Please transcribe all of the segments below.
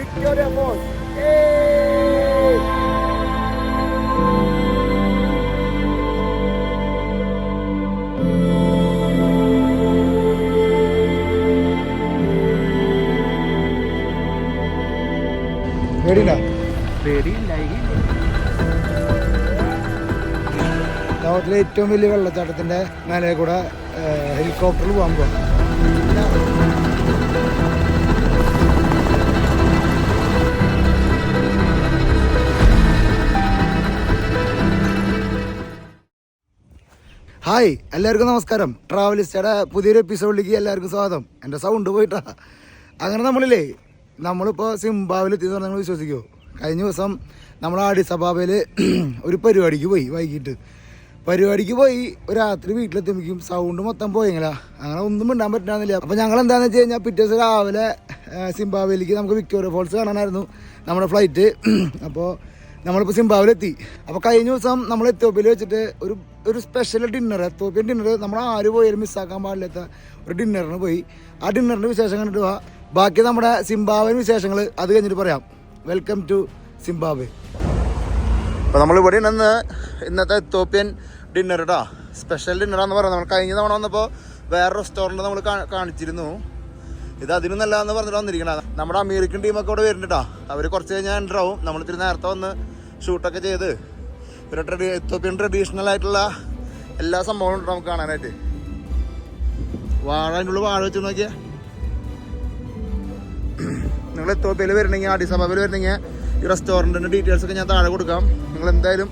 Victoria Falls. ലോകത്തിലെ ഏറ്റവും വലിയ വെള്ളച്ചാട്ടത്തിന്റെ മേലെ കൂടെ ഹെലികോപ്റ്ററിൽ പോകാൻ പോകാം. ഹായ്, എല്ലാവർക്കും നമസ്കാരം. ട്രാവലിസ്റ്റയുടെ പുതിയൊരു എപ്പിസോഡിലേക്ക് എല്ലാവർക്കും സ്വാഗതം. എൻ്റെ സൗണ്ട് പോയിട്ടാ. അങ്ങനെ നമ്മളിപ്പോൾ സിംബാബ്വേലെത്തിയെന്ന് പറഞ്ഞാൽ നിങ്ങൾ വിശ്വസിക്കുമോ? കഴിഞ്ഞ ദിവസം നമ്മൾ ആഡിസ് അബാബയിൽ ഒരു പരിപാടിക്ക് പോയി. വൈകിട്ട് പരിപാടിക്ക് പോയി രാത്രി വീട്ടിലെത്തുമ്പോഴേക്കും സൗണ്ട് മൊത്തം പോയെങ്കിലാ. അങ്ങനെ ഒന്നും മിണ്ടാൻ പറ്റാന്നില്ല. അപ്പോൾ ഞങ്ങൾ എന്താണെന്ന് വെച്ച് കഴിഞ്ഞാൽ പിറ്റേ ദിവസം രാവിലെ സിംബാബ്വേയിലേക്ക് നമുക്ക് വിക്ടോറിയ ഫോൾസ് കാണാനായിരുന്നു നമ്മുടെ ഫ്ലൈറ്റ്. അപ്പോൾ നമ്മളിപ്പോൾ സിംബാബ്വേലെത്തി. അപ്പോൾ കഴിഞ്ഞ ദിവസം നമ്മൾ എത്യോപ്യയിൽ വെച്ചിട്ട് ഒരു സ്പെഷ്യൽ ഡിന്നർ, എത്യോപ്യൻ ഡിന്നർ, നമ്മൾ ആര് പോയാലും മിസ്സാക്കാൻ പാടില്ലാത്ത ഒരു ഡിന്നറിന് പോയി. ആ ഡിന്നറിൻ്റെ വിശേഷം കണ്ടിട്ട് പോവാം. ബാക്കി നമ്മുടെ സിംബാബ്വേൻ വിശേഷങ്ങൾ അത് കഴിഞ്ഞിട്ട് പറയാം. Welcome to Zimbabwe. അപ്പോൾ നമ്മളിവിടെ ഇന്നത്തെ എത്യോപ്യൻ ഡിന്നർ കേട്ടോ, സ്പെഷ്യൽ ഡിന്നറാന്ന് പറയുന്നത്. നമ്മൾ കഴിഞ്ഞ തവണ വന്നപ്പോൾ വേറെ റെസ്റ്റോറൻറ്റ് നമ്മൾ കാണിച്ചിരുന്നു. ഇത് അതിനും നല്ലതെന്ന് പറഞ്ഞിട്ട് വന്നിരിക്കണം. നമ്മുടെ അമേരിക്കൻ ടീമൊക്കെ ഇവിടെ വരുന്നുണ്ട് കേട്ടോ. അവർ കുറച്ച് കഴിഞ്ഞാൽ എൻ്റർ ആവും. നമ്മളിത്തിരി നേരത്തെ വന്ന് ഷൂട്ടൊക്കെ ചെയ്ത് ഒരു എത്യോപ്യൻ ട്രഡീഷണൽ ആയിട്ടുള്ള എല്ലാ സംഭവങ്ങളും ഉണ്ട് നമുക്ക് കാണാനായിട്ട്. അതിൻ്റെ ഉള്ളിൽ വാഴ വെച്ച് നോക്കിയാൽ നിങ്ങൾ എത്യോപ്യയിൽ വരണമെങ്കിൽ, ആഡിസ് അബാബയിൽ വരണമെങ്കിൽ ഈ റെസ്റ്റോറൻറ്റിൻ്റെ ഡീറ്റെയിൽസ് ഒക്കെ ഞാൻ താഴെ കൊടുക്കാം. നിങ്ങൾ എന്തായാലും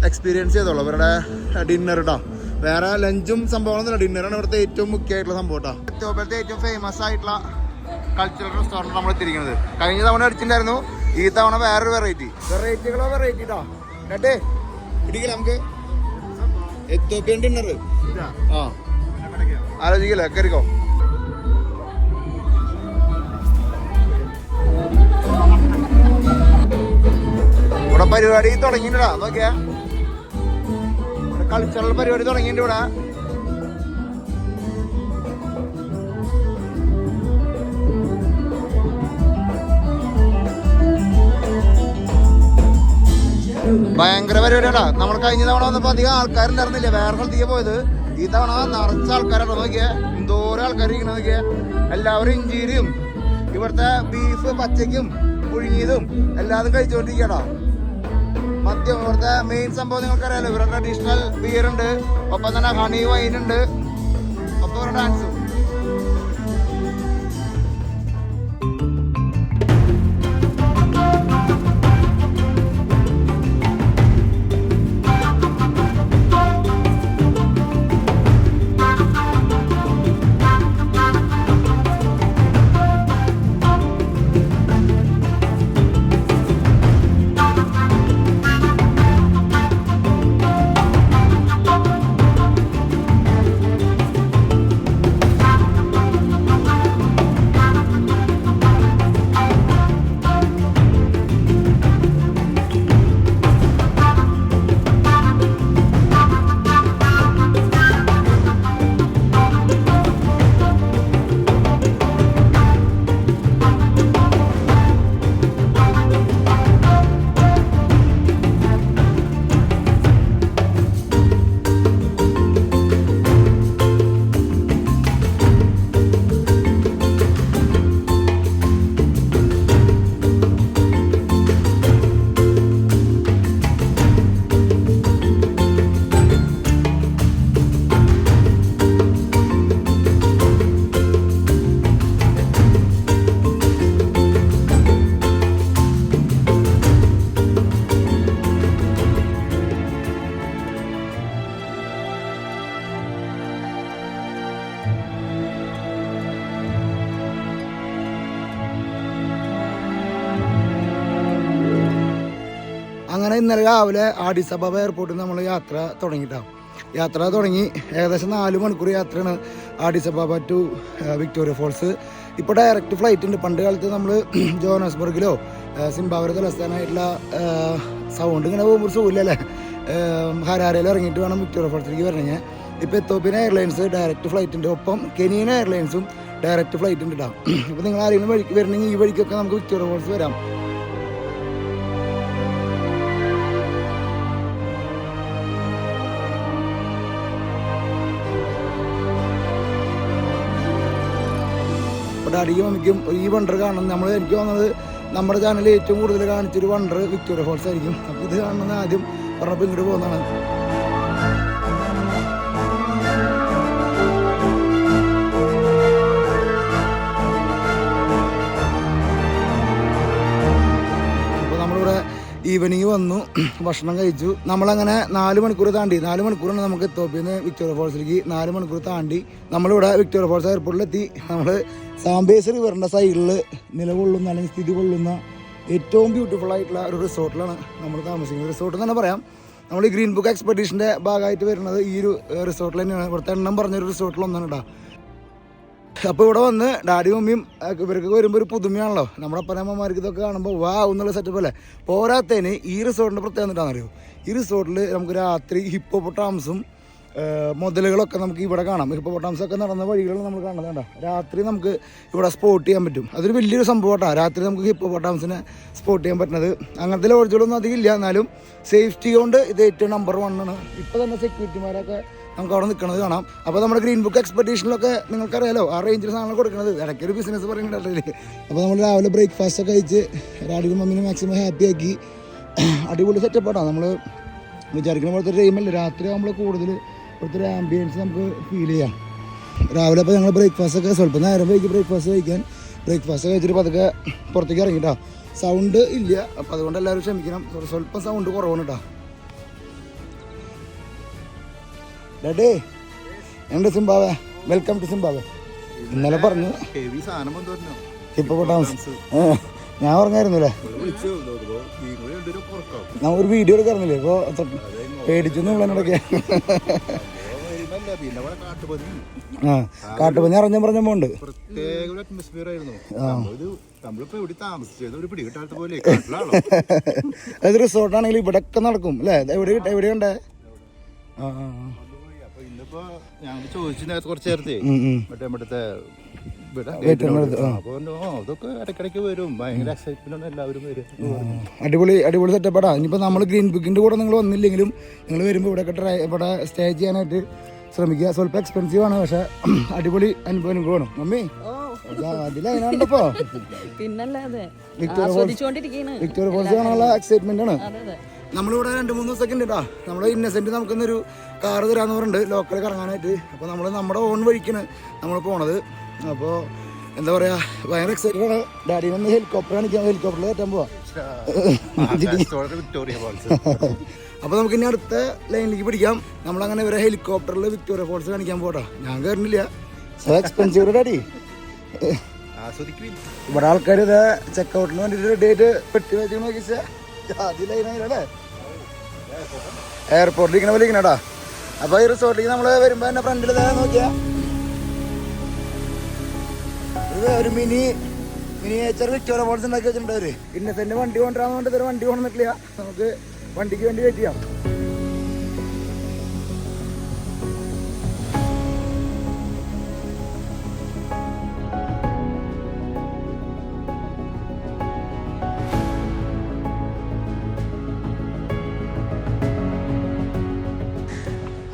എക്സ്പീരിയൻസ് ചെയ്തോളൂ അവരുടെ ഡിന്നർ കേട്ടോ. വേറെ ലഞ്ചും സംഭവങ്ങളൊന്നുമില്ല, ഡിന്നറാണ് ഇവിടുത്തെ ഏറ്റവും മുഖ്യമായിട്ടുള്ള സംഭവം കേട്ടോ. എത്യോപ്യയിലത്തെ ഏറ്റവും ഫേമസ് ആയിട്ടുള്ള കൾച്ചറൽ റെസ്റ്റോറൻറ്റ് നമ്മൾ എത്തിയിരിക്കുന്നത്. കഴിഞ്ഞ തവണ അടിച്ചിട്ടുണ്ടായിരുന്നു, ഈ തവണ വേറൊരു വെറൈറ്റി കേട്ടോ. കേട്ടേ പിടിക്കില്ല നമുക്ക് എത്യോപ്യൻ ഡിന്നർ. ആലോചിക്കില്ല, കയറിക്കോ. ഇവിടെ പരിപാടി തുടങ്ങിയിട്ടാ നോക്കിയാ, കൾച്ചറൽ പരിപാടി തുടങ്ങിയിട്ടുണ്ട് ഇവിടെ. ഭയങ്കര പരിപാടിയാടാ. നമ്മൾ കഴിഞ്ഞ തവണ വന്നപ്പോൾ അധികം ആൾക്കാരുണ്ടായിരുന്നില്ല, വേറെ സ്ഥലത്തേക്ക് പോയത്. ഈ തവണ നിറച്ച ആൾക്കാരാണ് നോക്കിയാ, എന്തോരം ആൾക്കാർ ഇരിക്കണ നോക്കിയാ. എല്ലാവരും ഇഞ്ചിരിയും ഇവിടുത്തെ ബീഫ് പച്ചയ്ക്കും പുഴുങ്ങിയതും എല്ലാതും കഴിച്ചുകൊണ്ടിരിക്കടാ. മദ്യം ഇവിടുത്തെ മെയിൻ സംഭവം നിങ്ങൾക്കറിയാലോ, ഇവരുടെ ട്രഡീഷണൽ ബിയർ ഉണ്ട്, ഒപ്പം തന്നെ ഹണി വൈൻ ഉണ്ട്, ഒപ്പം ഒരു ഡാൻസും. അങ്ങനെ ഇന്നലെ രാവിലെ ആഡിസ് അബാബ എയർപോർട്ടിൽ നമ്മൾ യാത്ര തുടങ്ങി. ഏകദേശം 4 മണിക്കൂർ യാത്രയാണ് ആഡിസ് അബാബ ടു വിക്ടോറിയ ഫോൾസ്. ഇപ്പോൾ ഡയറക്റ്റ് ഫ്ലൈറ്റ് ഉണ്ട്. പണ്ട് കാലത്ത് നമ്മൾ ജോഹന്നാസ്ബർഗിലോ സിംബാബ്വെ തലസ്ഥാനമായിട്ടുള്ള സൗണ്ട് ഇങ്ങനെ പോകുമ്പോൾ ഒരു സുഖമില്ലല്ലേ, ഹരാരയിൽ ഇറങ്ങിയിട്ട് വേണം വിക്ടോറിയ ഫോൾസിലേക്ക് വരണമെങ്കിൽ. ഇപ്പോൾ എത്യോപ്യൻ എയർലൈൻസ് ഡയറക്റ്റ് ഫ്ലൈറ്റിൻ്റെ ഒപ്പം കെനിയൻ എയർലൈൻസും ഡയറക്റ്റ് ഫ്ലൈറ്റ് ഉണ്ട് കേട്ടോ. അപ്പോൾ നിങ്ങൾ ആരെങ്കിലും വഴിക്ക് വരണമെങ്കിൽ ഈ വഴിക്കൊക്കെ നമുക്ക് വിക്ടോറിയ ഫോൾസ് വരാം. ഡാഡിക്കും മമ്മിക്കും ഈ വണ്ടർ കാണണം. എനിക്ക് തോന്നുന്നത് നമ്മുടെ ചാനലിൽ ഏറ്റവും കൂടുതൽ കാണിച്ചൊരു വണ്ടർ വിക്ടോറിയ ഫോൾസ് ആയിരിക്കും. അപ്പോൾ ഇത് കാണുന്നത് ആദ്യം പറഞ്ഞപ്പോൾ ഇങ്ങോട്ട് പോകുന്നതാണ്. അപ്പോൾ നമ്മളിവിടെ ഈവനിങ് വന്നു, ഭക്ഷണം കഴിച്ചു. നമ്മളങ്ങനെ 4 മണിക്കൂർ താണ്ടി, 4 മണിക്കൂറാണ് നമുക്ക് എത്തോപ്പിയിൽ നിന്ന് വിക്ടോറിയ ഫോൾസിലേക്ക്. 4 മണിക്കൂർ താണ്ടി നമ്മളിവിടെ വിക്ടോറിയ ഫോൾസ് എയർപോർട്ടിലെത്തി. നമ്മൾ സാംബേസ് റിവറിൻ്റെ സൈഡിൽ നിലകൊള്ളുന്ന അല്ലെങ്കിൽ സ്ഥിതി കൊള്ളുന്ന ഏറ്റവും ബ്യൂട്ടിഫുൾ ആയിട്ടുള്ള ഒരു റിസോർട്ടിലാണ് നമ്മൾ താമസിക്കുന്നത്. റിസോർട്ട് എന്ന് തന്നെ പറയാം. നമ്മൾ ഈ ഗ്രീൻ ബുക്ക് എക്സ്പെഡീഷൻ്റെ ഭാഗമായിട്ട് വരുന്നത് ഈ ഒരു റിസോർട്ടിൽ തന്നെയാണ്. ഇവിടുത്തെ എണ്ണം പറഞ്ഞൊരു റിസോർട്ടിലൊന്നാണ് കേട്ടോ. അപ്പോൾ ഇവിടെ വന്ന് ഡാഡിയും മമ്മിയും ഇവർക്ക് വരുമ്പോൾ ഒരു പുതുമയാണല്ലോ. നമ്മുടെ അപ്പനമ്മമാർക്ക് ഇതൊക്കെ കാണുമ്പോൾ വാ എന്നുള്ള സെറ്റപ്പ് അല്ലേ. പോരാത്തതിന് ഈ റിസോർട്ടിൻ്റെ പ്രത്യേകത എന്താണെന്നറിയോ, ഈ റിസോർട്ടിൽ നമുക്ക് രാത്രി ഹിപ്പോപ്പൊട്ടാമസും മുതലുകളൊക്കെ നമുക്ക് ഇവിടെ കാണാം. ഹിപ്പോപ്പൊട്ടാമസൊക്കെ നടന്ന വഴികൾ നമ്മൾ കാണുന്നത് കണ്ടോ. രാത്രി നമുക്ക് ഇവിടെ സ്പോട്ട് ചെയ്യാൻ പറ്റും. അതൊരു വലിയൊരു സംഭവമാണ്. രാത്രി നമുക്ക് ഹിപ്പോപ്പൊട്ടാമസിനെ സ്പോട്ട് ചെയ്യാൻ പറ്റുന്നത്. അങ്ങനത്തെ ലോഡ്ജുകളൊന്നും അധികം ഇല്ല, എന്നാലും സേഫ്റ്റി കൊണ്ട് ഇത് ഏറ്റവും നമ്പർ 1 ആണ്. ഇപ്പോൾ തന്നെ സെക്യൂരിറ്റിമാരൊക്കെ നമുക്ക് അവിടെ നിൽക്കുന്നത് കാണാം. അപ്പോൾ നമ്മുടെ ഗ്രീൻ ബുക്ക് എക്സ്പെഡീഷനിലൊക്കെ നിങ്ങൾക്കറിയാലോ ആ റേഞ്ചിൽ സാധനങ്ങൾ കൊടുക്കുന്നത്. ഇടയ്ക്കൊരു ബിസിനസ് പറയുന്നുണ്ടല്ലേ. അപ്പോൾ നമ്മൾ രാവിലെ ബ്രേക്ക്ഫാസ്റ്റ് ഒക്കെ കഴിച്ച് ഡാഡിയും മമ്മിനെ മാക്സിമം ഹാപ്പി ആക്കി. അടിപൊളി സെറ്റപ്പാണ്. നമ്മൾ വിചാരിക്കുന്ന പോലത്തെ ടൈമല്ല. രാത്രി ആകുമ്പോൾ കൂടുതൽ ഇവിടുത്തെ ഒരു ആംബിയൻസ് നമുക്ക് ഫീൽ ചെയ്യാം. രാവിലെ അപ്പോൾ ഞങ്ങൾ ബ്രേക്ക്ഫാസ്റ്റ് ഒക്കെ സ്വല്പം നേരം വൈകി ബ്രേക്ക്ഫാസ്റ്റ് കഴിച്ചിട്ട് പതുക്കെ പുറത്തേക്ക് ഇറങ്ങിയിട്ടാ. സൗണ്ട് ഇല്ല, അപ്പോൾ അതുകൊണ്ട് എല്ലാവരും ക്ഷമിക്കണം. സ്വല്പം സൗണ്ട് കുറവാണ് കേട്ടോ. ഡേ എൻ്റെ സിംബാവേ, വെൽക്കം ടു സിംബാവേ. ഇന്നലെ പറഞ്ഞു ഹിപ്പോപ്പൊട്ടാമസ്. ഞാൻ പറഞ്ഞായിരുന്നില്ലേ, ഞാൻ ഒരു വീഡിയോ എടുക്കാറുന്നില്ലേ. ഇപ്പോൾ പേടിച്ചൊന്നും ഉള്ളതിനോടൊക്കെ. ആ കാട്ടുപന്നി പറഞ്ഞുണ്ട്. അത് റിസോർട്ടാണെങ്കിൽ ഇവിടെ ഒക്കെ നടക്കും അല്ലേ. എവിടെയുണ്ടേ? ആ കുറച്ച് നേരത്തെ അടിപൊളി സെറ്റപ്പാടാ. ഇനിയിപ്പോൾ നമ്മൾ ഗ്രീൻ ബുക്കിൻ്റെ കൂടെ നിങ്ങൾ വന്നില്ലെങ്കിലും നിങ്ങൾ വരുമ്പോൾ ഇവിടെ സ്റ്റേ ചെയ്യാനായിട്ട് ശ്രമിക്കുക. സ്വല്പം എക്സ്പെൻസീവ് ആണ്, പക്ഷെ അടിപൊളി അനുഭവമാണ്. മമ്മി അതിലതിനാണ്ടപ്പോ വിക്ടോറിയ ഫോൾസ് കാണാനുള്ള എക്സൈറ്റ്മെന്റ് ആണ്. നമ്മളിവിടെ 2-3 ദിവസമൊക്കെ ഉണ്ട് കേട്ടോ. നമ്മുടെ ഇന്നസെന്റ് നമുക്കൊന്നൊരു കാറ് തരാമെന്ന് പറഞ്ഞിട്ട് ലോക്കൽ കറങ്ങാനായിട്ട്. അപ്പോൾ നമ്മൾ നമ്മുടെ ഓൺ വഴിക്കാണ് നമ്മൾ പോണത്. അപ്പോൾ എന്താ പറയുക, ഭയങ്കര എക്സൈറ്റഡ് ആണ്. ഡാഡിനെ ഒന്ന് ഹെലികോപ്റ്റർ കാണിക്കാം, ഹെലികോപ്റ്ററിൽ കയറ്റാൻ പോവാം. അപ്പോൾ നമുക്ക് ഇനി അടുത്ത ലൈനിലേക്ക് പിടിക്കാം. നമ്മളങ്ങനെ ഇവരെ ഹെലികോപ്റ്ററിൽ വിക്ടോറിയ ഫോൾസ് കാണിക്കാൻ പോകട്ടോ. ഞാൻ കയറുന്നില്ല, സോ എക്സ്പെൻസീവ് ഡാഡി. ഇവിടെ ആൾക്കാർ ഇതേ ചെക്കൗട്ടിന് വേണ്ടിയിട്ട് റെഡി ആയിട്ട് പെട്ടി വെച്ച് നോക്കിച്ചാ അതിലേ എയർപോർട്ടിൽ ഇരിക്കണ പോലെ ഇരിക്കണടാ. അപ്പോൾ ഈ റിസോർട്ടിലേക്ക് നമ്മൾ വരുമ്പോൾ തന്നെ ഫ്രണ്ടിൽ നോക്കിയാ ഇത് ഒരു മിനിയേച്ചർ വിക്ടോറിയ ഫോൾസ് ഉണ്ടാക്കി വെച്ചിട്ടുണ്ട്. അവർ ഇന്നസെന്റ് വണ്ടി കൊണ്ടുവരാൻ വേണ്ടി ഇതൊരു വണ്ടി കൊണ്ടുവന്നിട്ടില്ല. നമുക്ക് വണ്ടിക്ക് വേണ്ടി വെയിറ്റ് ചെയ്യാം.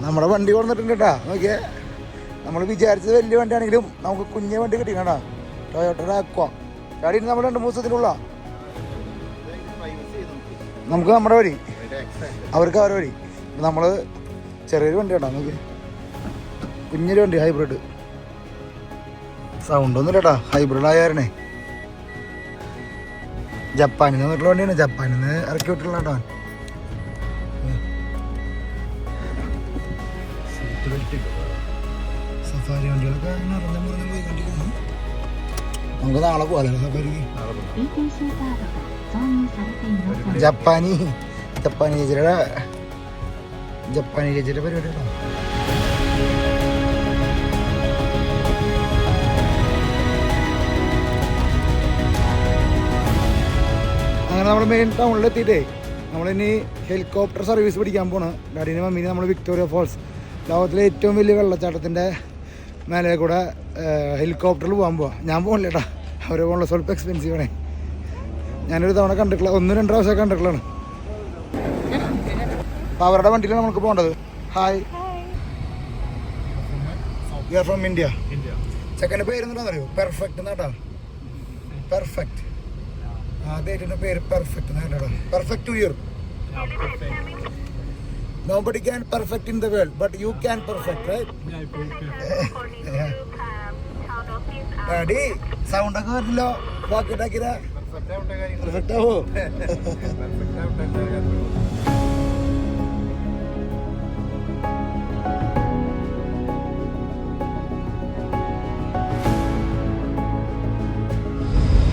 നമ്മുടെ വണ്ടി കൊണ്ടിട്ടുണ്ട് കേട്ടോ. നോക്കിയേ, നമ്മൾ വിചാരിച്ചത് വലിയ വണ്ടിയാണെങ്കിലും നമുക്ക് കുഞ്ഞ വണ്ടി കിട്ടിക്കട്ടാ. ടൊയോട്ടയുടെ അക്വ ഗാഡി നമ്മൾ 2-3 ദിവസത്തിനുള്ള. നമുക്ക് നമ്മുടെ വഴി, അവർക്ക് അവരുടെ വഴി. നമ്മൾ ചെറിയൊരു വണ്ടി കേട്ടോ. നോക്കി, കുഞ്ഞൊരു വണ്ടി, ഹൈബ്രിഡ്. സൗണ്ടൊന്നും ഇല്ല കേട്ടോ, ഹൈബ്രിഡ് ആയാരണേ. ജപ്പാനിൽ നിന്ന് വന്നിട്ടുള്ള വണ്ടിയാണ്, ജപ്പാനിൽ നിന്ന് ഇറക്കി വിട്ടുള്ള കേട്ടോ. സഫാരി വണ്ടികളൊക്കെ നമുക്ക് നാളെ പോകാലോ സഫാരിക്ക്. ജപ്പാനി ചേച്ചിയുടെ പരിപാടി കേട്ടോ. അങ്ങനെ നമ്മൾ മെയിൻ ടൗണിലെത്തിയിട്ടേ നമ്മളിനി ഹെലികോപ്റ്റർ സർവീസ് പിടിക്കാൻ പോണ്. ഡാഡിനെ മമ്മീനെ നമ്മൾ വിക്ടോറിയ ഫോൾസ്, ലോകത്തിലെ ഏറ്റവും വലിയ വെള്ളച്ചാട്ടത്തിൻ്റെ മേലെ കൂടെ ഹെലികോപ്റ്ററിൽ പോകാൻ ഞാൻ പോകണില്ലേട്ടാ, അവർ പോകണല്ലോ, സ്വല്പം എക്സ്പെൻസീവ് ആണേ. ഞാനൊരു തവണ കണ്ടിട്ടുള്ള 1-2 പ്രാവശ്യമൊക്കെ കണ്ടിട്ടുള്ളതാണ്. അപ്പോൾ അവരുടെ വണ്ടിയിലാണ് നമുക്ക് പോകേണ്ടത്. Hi, you are from India. ചെക്കൻ്റെ പേരെന്താണെന്ന് അറിയോ? പെർഫെക്റ്റ് എന്നാട്ടാ, പെർഫെക്റ്റ്. ആദ്യമായിട്ട് പേര് പെർഫെക്റ്റ് എന്നാട്ടാ. Perfect to year. Nobody can perfect in the world, but you can perfect, right? Daddy, sound ഒക്കെ വരില്ലോ, വാക്ക് ഇട്ടാക്കിരാ. പെർഫെക്റ്റ് ആവോ?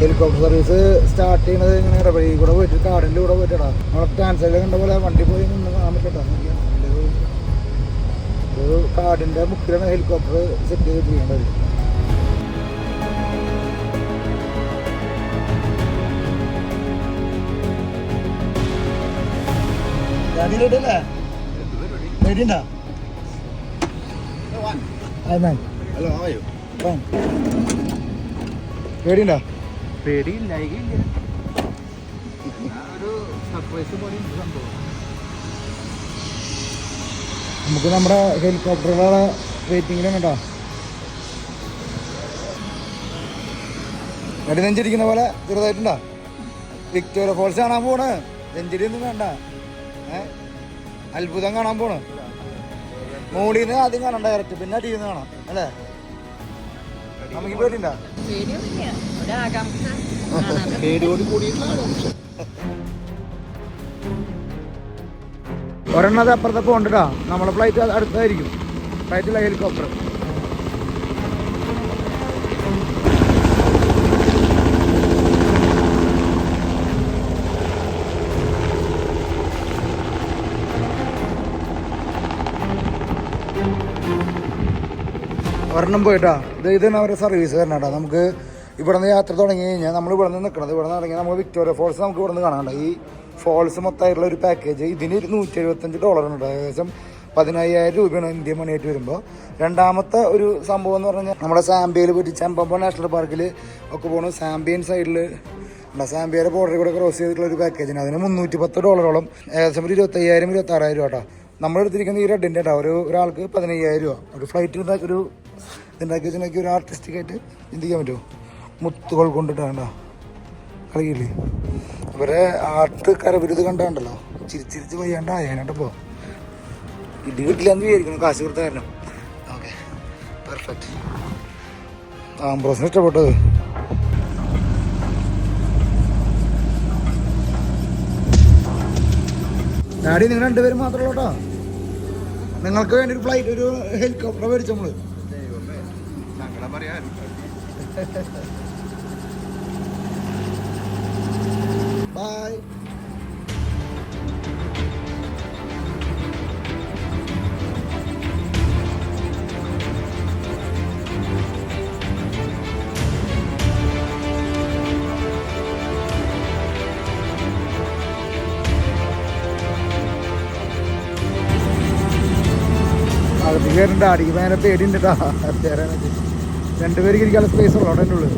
ഹെലികോപ്റ്റർ സർവീസ് സ്റ്റാർട്ട് ചെയ്യുന്നത് ഇങ്ങനെ ഇടവഴി കൂടെ പോയിട്ട് കാടിൻ്റെ കൂടെ പോയിട്ടാ. നമ്മളെ ട്രാൻസ്ലേറ്റ് കണ്ട പോലെ വണ്ടി പോയി നിന്ന് കാണാൻ പറ്റട്ടാ. ഒരു കാടിൻ്റെ മുക്കിലാണ് ഹെലികോപ്റ്റർ സെറ്റ് ചെയ്ത് ചെയ്യേണ്ടത്. റെഡിയല്ലേ? റെഡിയുണ്ടോ? പേടിയുണ്ടോ? പേടിയില്ല, ഒരു സർപ്രൈസ് പോലെ സംഭവം. നമുക്ക് നമ്മുടെ ഹെലികോപ്റ്ററുകളെ വെയിറ്റിങ്ങിലാണ് കേട്ടോ. എടി നെഞ്ചിരിക്കുന്ന പോലെ ചെറുതായിട്ടുണ്ടോ? വിക്ടോറിയ ഫോൾസ് കാണാൻ പോണ്. നെഞ്ചിരി ഒന്നും വേണ്ട, അത്ഭുതം കാണാൻ പോണ്. മോളിൽ നിന്ന് ആദ്യം കാണാം ഡയറക്റ്റ്, പിന്നെ അടിയിൽ നിന്ന് കാണാം അല്ലേ? നമുക്ക് പേടിയുണ്ടോ? ഒരെണ്ണത് അപ്പുറത്തെ പോകണ്ടോ? നമ്മളെ ഫ്ലൈറ്റ് അടുത്തായിരിക്കും. ഫ്ലൈറ്റില്ല, ഹെലികോപ്റ്റർ. ഒരെണ്ണം പോയിട്ടാ. ഇത് തന്നെ അവരുടെ സർവീസ് തരണേട്ടാ. നമുക്ക് ഇവിടെ നിന്ന് യാത്ര തുടങ്ങി കഴിഞ്ഞാൽ നമ്മൾ ഇവിടെ നിന്ന് നിൽക്കണത്, ഇവിടെ നിന്ന് ഇറങ്ങി നമുക്ക് വിക്ടോറിയ ഫോൾസ് നമുക്ക് ഇവിടെ നിന്ന് കാണാണ്ട. ഈ ഫോൾസ് മൊത്തമായിട്ടുള്ള ഒരു പാക്കേജ് ഇതിന് $175 ഉണ്ട്. ഏകദേശം 15,000 രൂപയാണ് ഇന്ത്യൻ മണിയായിട്ട് വരുമ്പോൾ. രണ്ടാമത്തെ ഒരു സംഭവം എന്ന് പറഞ്ഞാൽ നമ്മുടെ സാംബിയയിൽ പോയിട്ട് ചെമ്പമ്പ നാഷണൽ പാർക്കിൽ ഒക്കെ പോകണം. സാംബിയൻ സൈഡിൽ സാംബിയയുടെ ബോർഡറിൽ കൂടെ ക്രോസ് ചെയ്തിട്ടുള്ള ഒരു പാക്കേജിന് അതിന് $310, ഏകദേശം ഒരു 25,000-26,000 രൂപ കേട്ടോ. നമ്മളെടുത്തിരിക്കുന്ന ഈ റെഡിൻ്റെ കേട്ടോ. ഒരാൾക്ക് 15,000 രൂപ. ഒരു ഫ്ലൈറ്റിൽ ഒരു ഇതുണ്ടാക്കി വെച്ചിട്ടുണ്ടെങ്കിൽ ഒരു ആർട്ടിസ്റ്റിക്കായിട്ട് ചിന്തിക്കാൻ പറ്റുമോ? മുത്തുകൾ കൊണ്ടിട്ടാണ്ടോ കളിയില്ലേ ഇവരെ ആർട്ട് കരവിരുത് കണ്ടാണ്ടല്ലോ, ചിരിച്ചിരിച്ച് വയ്യാണ്ടായപ്പോൾ ഇടി കിട്ടില്ല എന്ന് വിചാരിക്കണം, കാശ് കൊടുത്ത കാരണം. Okay, perfect. ആംബ്രോസിന് ഇഷ്ടപ്പെട്ടത്. ഡാഡി നിങ്ങൾ 2 പേരും മാത്രമല്ല കേട്ടോ. നിങ്ങൾക്ക് വേണ്ടി ഒരു ഫ്ലൈറ്റ്, ഒരു ഹെലികോപ്റ്റർ മേടിച്ചു നമ്മള്. ബൈ. അകത്ത് കയറണ്ട, അടിക്ക് ഭയങ്കര പേടിയുണ്ട് കേട്ടോ. കയറാനൊക്കെ 2 പേർക്ക് ഇരിക്കാനുള്ള സ്പേസ് ഉള്ളൂ അവിടെ എൻ്റെ ഉള്ളിൽ.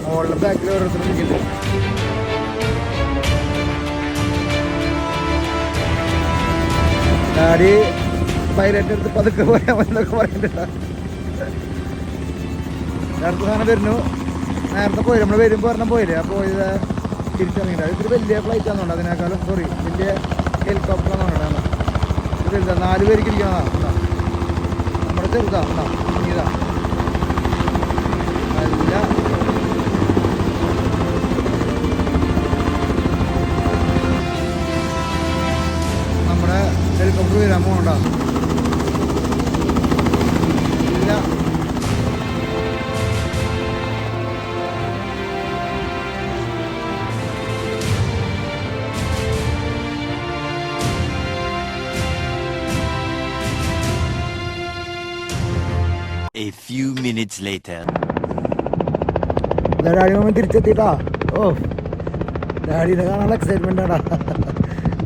മുകളിലെ ബാക്കിൽ ഓരോരുത്തരും ഇരിക്കുന്നുണ്ട്. ഡാഡി പൈലറ്റ് എടുത്ത് പതുക്കെ പോയാൽ മതിന്നൊക്കെ പറയുന്നുണ്ട്. നേരത്തെ സാധനം വരുന്നു, നേരത്തെ പോയി നമ്മൾ വരുമ്പോൾ ഒരെണ്ണം പോയില്ലേ, ആ പോയത് തിരിച്ചറിഞ്ഞില്ല. ഇതൊരു വലിയ ഫ്ലൈറ്റ് ആണെന്നുണ്ട്, അതിനേക്കാളും സോറി വലിയ ഹെലികോപ്റ്റർ ആണെന്നുണ്ട്. ഇത് വലുതാ, 4 പേർക്ക് ഇരിക്കണതാ. നമ്മുടെ ചെറുതാ ഇതാ നല്ല നമ്മുടെ ഹെലികോപ്റ്റർ വരാൻ പോകണ്ട. ഇല്ല, A few minutes later. Daddy mummy തിരിച്ചെത്തിട്ടാ. ഓ, ഡാഡിനെ കാണാനുള്ള എക്സൈറ്റ്മെന്റ് ആടാ.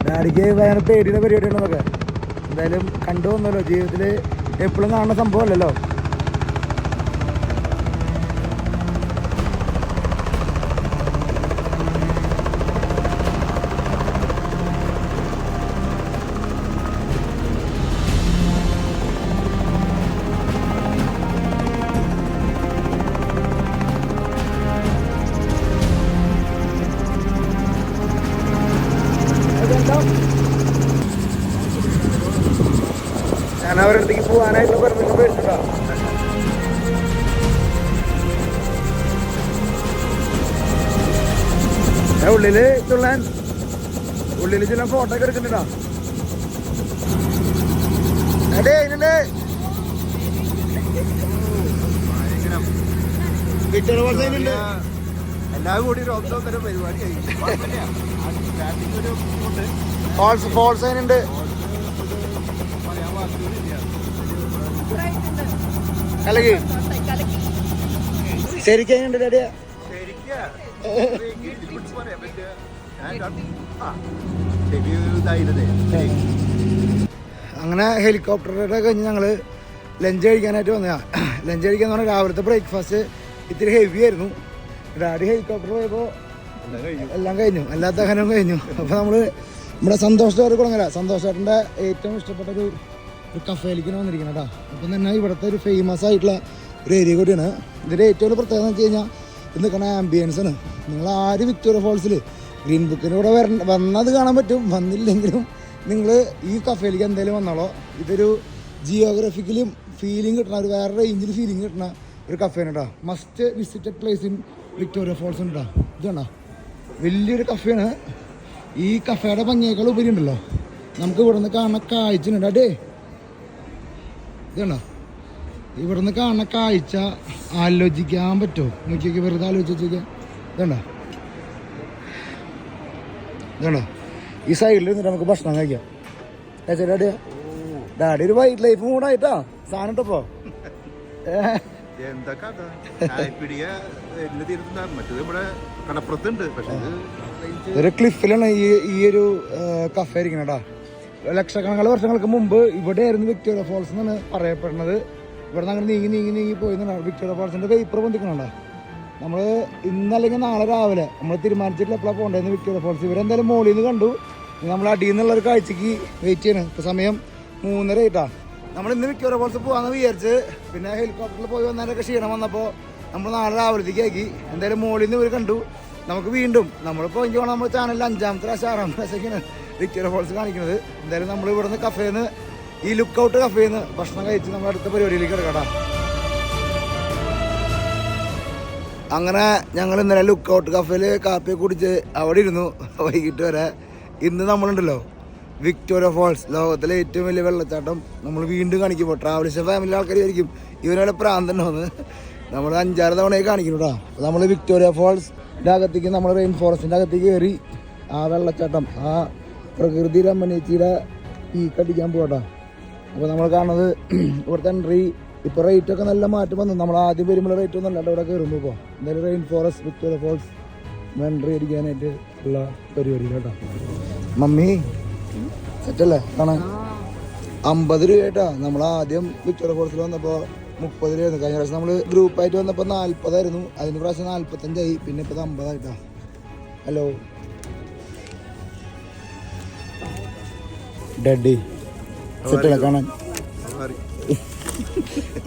ഡാഡിക്ക് ഭയങ്കര പേടിയുടെ പരിപാടിയാണെന്നൊക്കെ. എന്തായാലും കണ്ടു വന്നല്ലോ ജീവിതത്തിൽ എപ്പോഴും കാണുന്ന സംഭവമല്ലല്ലോ. ഞാൻ അവരുടെ അടുത്തേക്ക് പോകാനായിട്ട് പെർമിഷൻ മേടിച്ചിട്ടാ. ഉള്ളില് ചൊല്ലാൻ ചില ഫോട്ടോ ഒക്കെ എടുക്കുന്നുണ്ടാ. അതെ ഇതിന്റെ എല്ലാം കൂടി ഒരു ഒന്നൊന്നര പരിപാടിയായി. ഫോൾസ് അതിനുണ്ട്. കലകി ശരിക്കും ഡാഡിയ. അങ്ങനെ ഹെലികോപ്റ്ററുടെ കഴിഞ്ഞ് ഞങ്ങൾ ലഞ്ച് കഴിക്കാനായിട്ട് വന്നതാ. ലഞ്ച് കഴിക്കാന്ന് പറഞ്ഞാൽ രാവിലത്തെ ബ്രേക്ക്ഫാസ്റ്റ് ഇത്തിരി ഹെവി ആയിരുന്നു. ഡാഡി ഹെലികോപ്റ്റർ പോയപ്പോൾ എല്ലാം കഴിഞ്ഞു, എല്ലാ ദഹനവും കഴിഞ്ഞു. അപ്പോൾ നമ്മൾ നമ്മുടെ സന്തോഷ് ചേട്ടൻ കുളങ്ങര, സന്തോഷ് ചേട്ടൻ്റെ ഏറ്റവും ഇഷ്ടപ്പെട്ട ഒരു കഫേയിലേക്കാണ് വന്നിരിക്കുന്നത് കേട്ടോ. അപ്പം തന്നെ ഇവിടുത്തെ ഒരു ഫേമസ് ആയിട്ടുള്ള ഒരു ഏരിയ കൂടിയാണ്. ഇതിൻ്റെ ഏറ്റവും വലിയ പ്രത്യേകത എന്ന് വെച്ച് കഴിഞ്ഞാൽ ഇത് നിൽക്കുന്ന ആംബിയൻസ് ആണ്. നിങ്ങൾ ആര് വിക്ടോറിയ ഫോൾസിൽ ഗ്രീൻ ബുക്കിൻ്റെ കൂടെ വന്നത് കാണാൻ പറ്റും. വന്നില്ലെങ്കിലും നിങ്ങൾ ഈ കഫേയിലേക്ക് എന്തായാലും വന്നോളോ. ഇതൊരു ജിയോഗ്രഫിക്കലും ഫീലിംഗ് കിട്ടണ, ഒരു വേറെ റേഞ്ചിൽ ഫീലിംഗ് കിട്ടണ ഒരു കഫേയാണ് കേട്ടോ. Must visited place in Victoria Falls ഉണ്ട് കേട്ടോ. ഇതാണോ വലിയൊരു കഫേയാണ്. ഈ കഫേയുടെ ഭംഗിയേക്കാൾ ഉപരി ഉണ്ടല്ലോ നമുക്ക് ഇവിടെ നിന്ന് കാണുന്ന കാഴ്ചയുണ്ട്. അടേ ഇതാണോ ഇവിടെ നിന്ന് കാണുന്ന കാഴ്ച ആലോചിക്കാൻ പറ്റുമോ? നോക്കിയൊക്കെ വെറുതെ ആലോചിച്ച് നോക്കിയാൽ ഇതാണോ ഈ സൈഡിൽ നിന്നിട്ട് നമുക്ക് ഭക്ഷണം കഴിക്കാം. ഡാഡി ഡാഡി ഒരു വൈറ്റ് ലൈഫ് മൂടായിട്ടാ സാധനം ഇട്ടപ്പോ. ഒരു ക്ലിഫിലാണ് ഈ ഒരു കഫേ ഇരിക്കണേട്ടാ. ലക്ഷക്കണക്കിന് വർഷങ്ങൾക്ക് മുമ്പ് ഇവിടെയായിരുന്നു വിക്ടോറിയ ഫോൾസ് എന്നാണ് പറയപ്പെടുന്നത്. ഇവിടെ നിന്ന് അങ്ങനെ നീങ്ങി പോയിരുന്നുണ്ട്. Victoria ഫോൾസിന്റെ paper പൊന്തിക്കണുണ്ടോ. നമ്മൾ ഇന്നല്ലെങ്കിൽ നാളെ രാവിലെ നമ്മൾ തീരുമാനിച്ചിട്ടില്ല എപ്പോഴാണ് പോകേണ്ടതെന്ന് വിക്ടോറിയ ഫോൾസ്. ഇവരെന്തായാലും മോളിൽ നിന്ന് കണ്ടു. നമ്മൾ അടിയിൽ നിന്നുള്ള ഒരു കാഴ്ചക്ക് വെയിറ്റ് ചെയ്യണം. ഇപ്പോൾ സമയം 3:30 നമ്മൾ ഇന്ന് വിക്ടോറിയ ഫോൾസ് പോകാമെന്ന് വിചാരിച്ച്, പിന്നെ ഹെലികോപ്റ്ററിൽ പോയി വന്നതിനൊക്കെ ക്ഷീണം വന്നപ്പോൾ നമ്മൾ നാളെ രാവിലത്തേക്ക് ആക്കി. എന്തായാലും മോളിൽ നിന്ന് ഇവർ കണ്ടു. നമുക്ക് വീണ്ടും നമ്മളിപ്പോൾ എനിക്ക് വേണം നമ്മുടെ ചാനലിൽ 5ാമത്തെ പ്രാവശ്യം 6ാമത്തെ പ്രാവശ്യമൊക്കെയാണ് വിക്ടോറിയ ഫോൾസ് കാണിക്കുന്നത്. എന്തായാലും നമ്മൾ ഇവിടെ നിന്ന് കഫേന്ന് ഈ ലുക്കൗട്ട് കഫേന്ന് ഭക്ഷണം കഴിച്ച് നമ്മൾ അടുത്ത പരിപാടിയിലേക്ക് കിടക്കടാ. അങ്ങനെ ഞങ്ങൾ ഇന്നലെ ലുക്കൗട്ട് കഫേയിൽ കാപ്പി കുടിച്ച് അവിടെ ഇരുന്നു വൈകിട്ട് വരെ. ഇന്ന് നമ്മളുണ്ടല്ലോ വിക്ടോറിയ ഫോൾസ്, ലോകത്തിലെ ഏറ്റവും വലിയ വെള്ളച്ചാട്ടം നമ്മൾ വീണ്ടും കാണിക്കുമ്പോൾ ട്രാവലിസ്റ്റ് ഫാമിലി ആൾക്കാർ ആയിരിക്കും ഇവനവിടെ പ്രാന്തണ്ടോന്ന്. നമ്മൾ 5-6 തവണയായി കാണിക്കുന്നു കേട്ടോ. അപ്പോൾ നമ്മൾ വിക്ടോറിയ ഫോൾസിൻ്റെ അകത്തേക്ക് നമ്മൾ റെയിൻ ഫോറസ്റ്റിൻ്റെ അകത്തേക്ക് കയറി ആ വെള്ളച്ചാട്ടം, ആ പ്രകൃതി രമണീയത്തിയുടെ പീക്കടിക്കാൻ പോകട്ടോ. അപ്പോൾ നമ്മൾ കാണുന്നത് ഇവിടുത്തെ എൻട്രി ഇപ്പോൾ റേറ്റൊക്കെ നല്ല മാറ്റം വന്നു. നമ്മൾ ആദ്യം വരുമ്പോൾ റേറ്റ് ഒന്നും അല്ലാണ്ട് ഇവിടെ കയറുമ്പോൾ ഇപ്പോൾ എന്തായാലും rain forest Victoria falls entry അടിക്കാനായിട്ട് ഉള്ള പരിപാടി കേട്ടോ. മമ്മി സെറ്റല്ലേ കാണാൻ? 50 രൂപയായിട്ടാ. നമ്മൾ ആദ്യം വിക്ടോറിയ ഫോൾസിൽ വന്നപ്പോൾ 30 രൂപയായിരുന്നു. കഴിഞ്ഞ പ്രാവശ്യം നമ്മൾ ഗ്രൂപ്പായിട്ട് വന്നപ്പോൾ 40 ആയിരുന്നു. അതിന് പ്രാവശ്യം 45 പിന്നെ ഇപ്പോൾ 50 ആയിട്ടാ. ഹലോ ഡഡി സെറ്റല്ലേ കാണാൻ?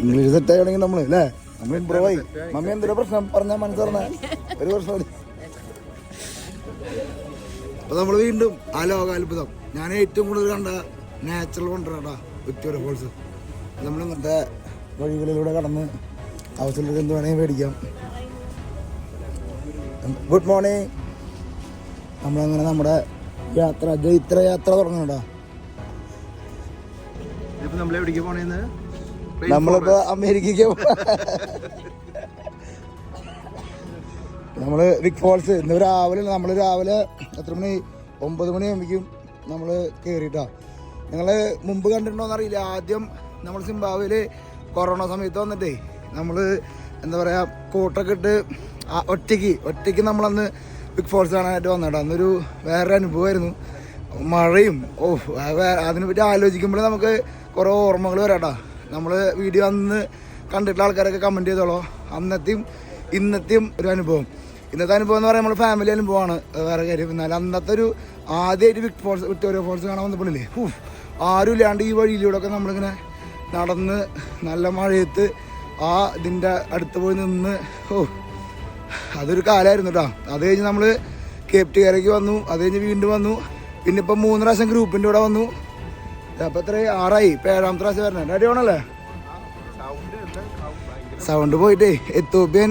ഇംഗ്ലീഷ് സെറ്റാണെങ്കിൽ നമ്മൾ അല്ലേ നമ്മൾ ഇമ്പ്രൂവ് ആയി. മമ്മി എന്തൊരു പ്രശ്നം പറഞ്ഞാൽ മനസ്സറിഞ്ഞ ഒരു പ്രശ്നം. അപ്പോൾ നമ്മൾ വീണ്ടും ആ ലോകാത്ഭുതം, ഞാൻ ഏറ്റവും കൂടുതൽ കണ്ട നാച്ചുറൽ വണ്ടറാടാ വിക്ടോറിയ ഫോൾസ്. നമ്മൾ ഇങ്ങനത്തെ വഴികളിലൂടെ കടന്ന് അവസരത്തിൽ എന്ത് വേണമെങ്കിൽ മേടിക്കാം. Good morning. നമ്മളങ്ങനെ നമ്മുടെ യാത്ര ജൈത്ര യാത്ര തുടങ്ങണടാ. നമ്മളിപ്പോ അമേരിക്കയ്ക്ക് നമ്മള് വിക് ഫോൾസ് ഇന്ന് രാവിലെ നമ്മൾ രാവിലെ എത്ര മണി 9 മണിയാകുമ്പോഴേക്കും നമ്മൾ കയറിയിട്ടാ. നിങ്ങൾ മുമ്പ് കണ്ടിട്ടുണ്ടോയെന്ന് അറിയില്ല. ആദ്യം നമ്മൾ സിംബാബ്വേയിൽ കൊറോണ സമയത്ത് വന്നിട്ടേ നമ്മൾ എന്താ പറയുക കോട്ടൊക്കെ ഇട്ട് ഒറ്റയ്ക്ക് നമ്മളന്ന് വിക് ഫോൾസ് കാണാനായിട്ട് വന്നിട്ടാ. അന്നൊരു വേറൊരു അനുഭവമായിരുന്നു. മഴയും അതിനെപ്പറ്റി ആലോചിക്കുമ്പോൾ നമുക്ക് കുറേ ഓർമ്മകൾ വരാട്ടാ. നമ്മൾ വീഡിയോ അന്ന് കണ്ടിട്ടുള്ള ആൾക്കാരൊക്കെ കമൻറ്റ് ചെയ്തോളൂ. അന്നത്തെയും ഇന്നത്തെയും ഒരു അനുഭവം. ഇന്നത്തെ അനുഭവം എന്ന് പറയുമ്പോൾ നമ്മൾ ഫാമിലി അനുഭവമാണ്, വേറെ കാര്യം. എന്നാലും അന്നത്തെ ഒരു ആദ്യമായിട്ട് വിക്ടോറിയ ഫോൾസ് കാണാൻ വന്നപ്പോഴില്ലേ, ആരും ഇല്ലാണ്ട് ഈ വഴിയിലൂടെ ഒക്കെ നമ്മളിങ്ങനെ നടന്ന് നല്ല മഴയത്ത് ഇതിൻ്റെ അടുത്ത് പോയി നിന്ന് അതൊരു കാലമായിരുന്നു കേട്ടോ. അത് കഴിഞ്ഞ് നമ്മൾ കേപ്റ്റ് കരയ്ക്ക് വന്നു, അത് കഴിഞ്ഞ് വീണ്ടും വന്നു. പിന്നെ ഇപ്പം 3 പ്രാവശ്യം ഗ്രൂപ്പിൻ്റെ കൂടെ വന്നു. അപ്പം എത്ര 6 ഇപ്പം 7ാമത്തെ പ്രാവശ്യം വരണേ. അടിപൊളിയല്ലേ സൗണ്ട് പോയിട്ടേ. എത്തോപ്യൻ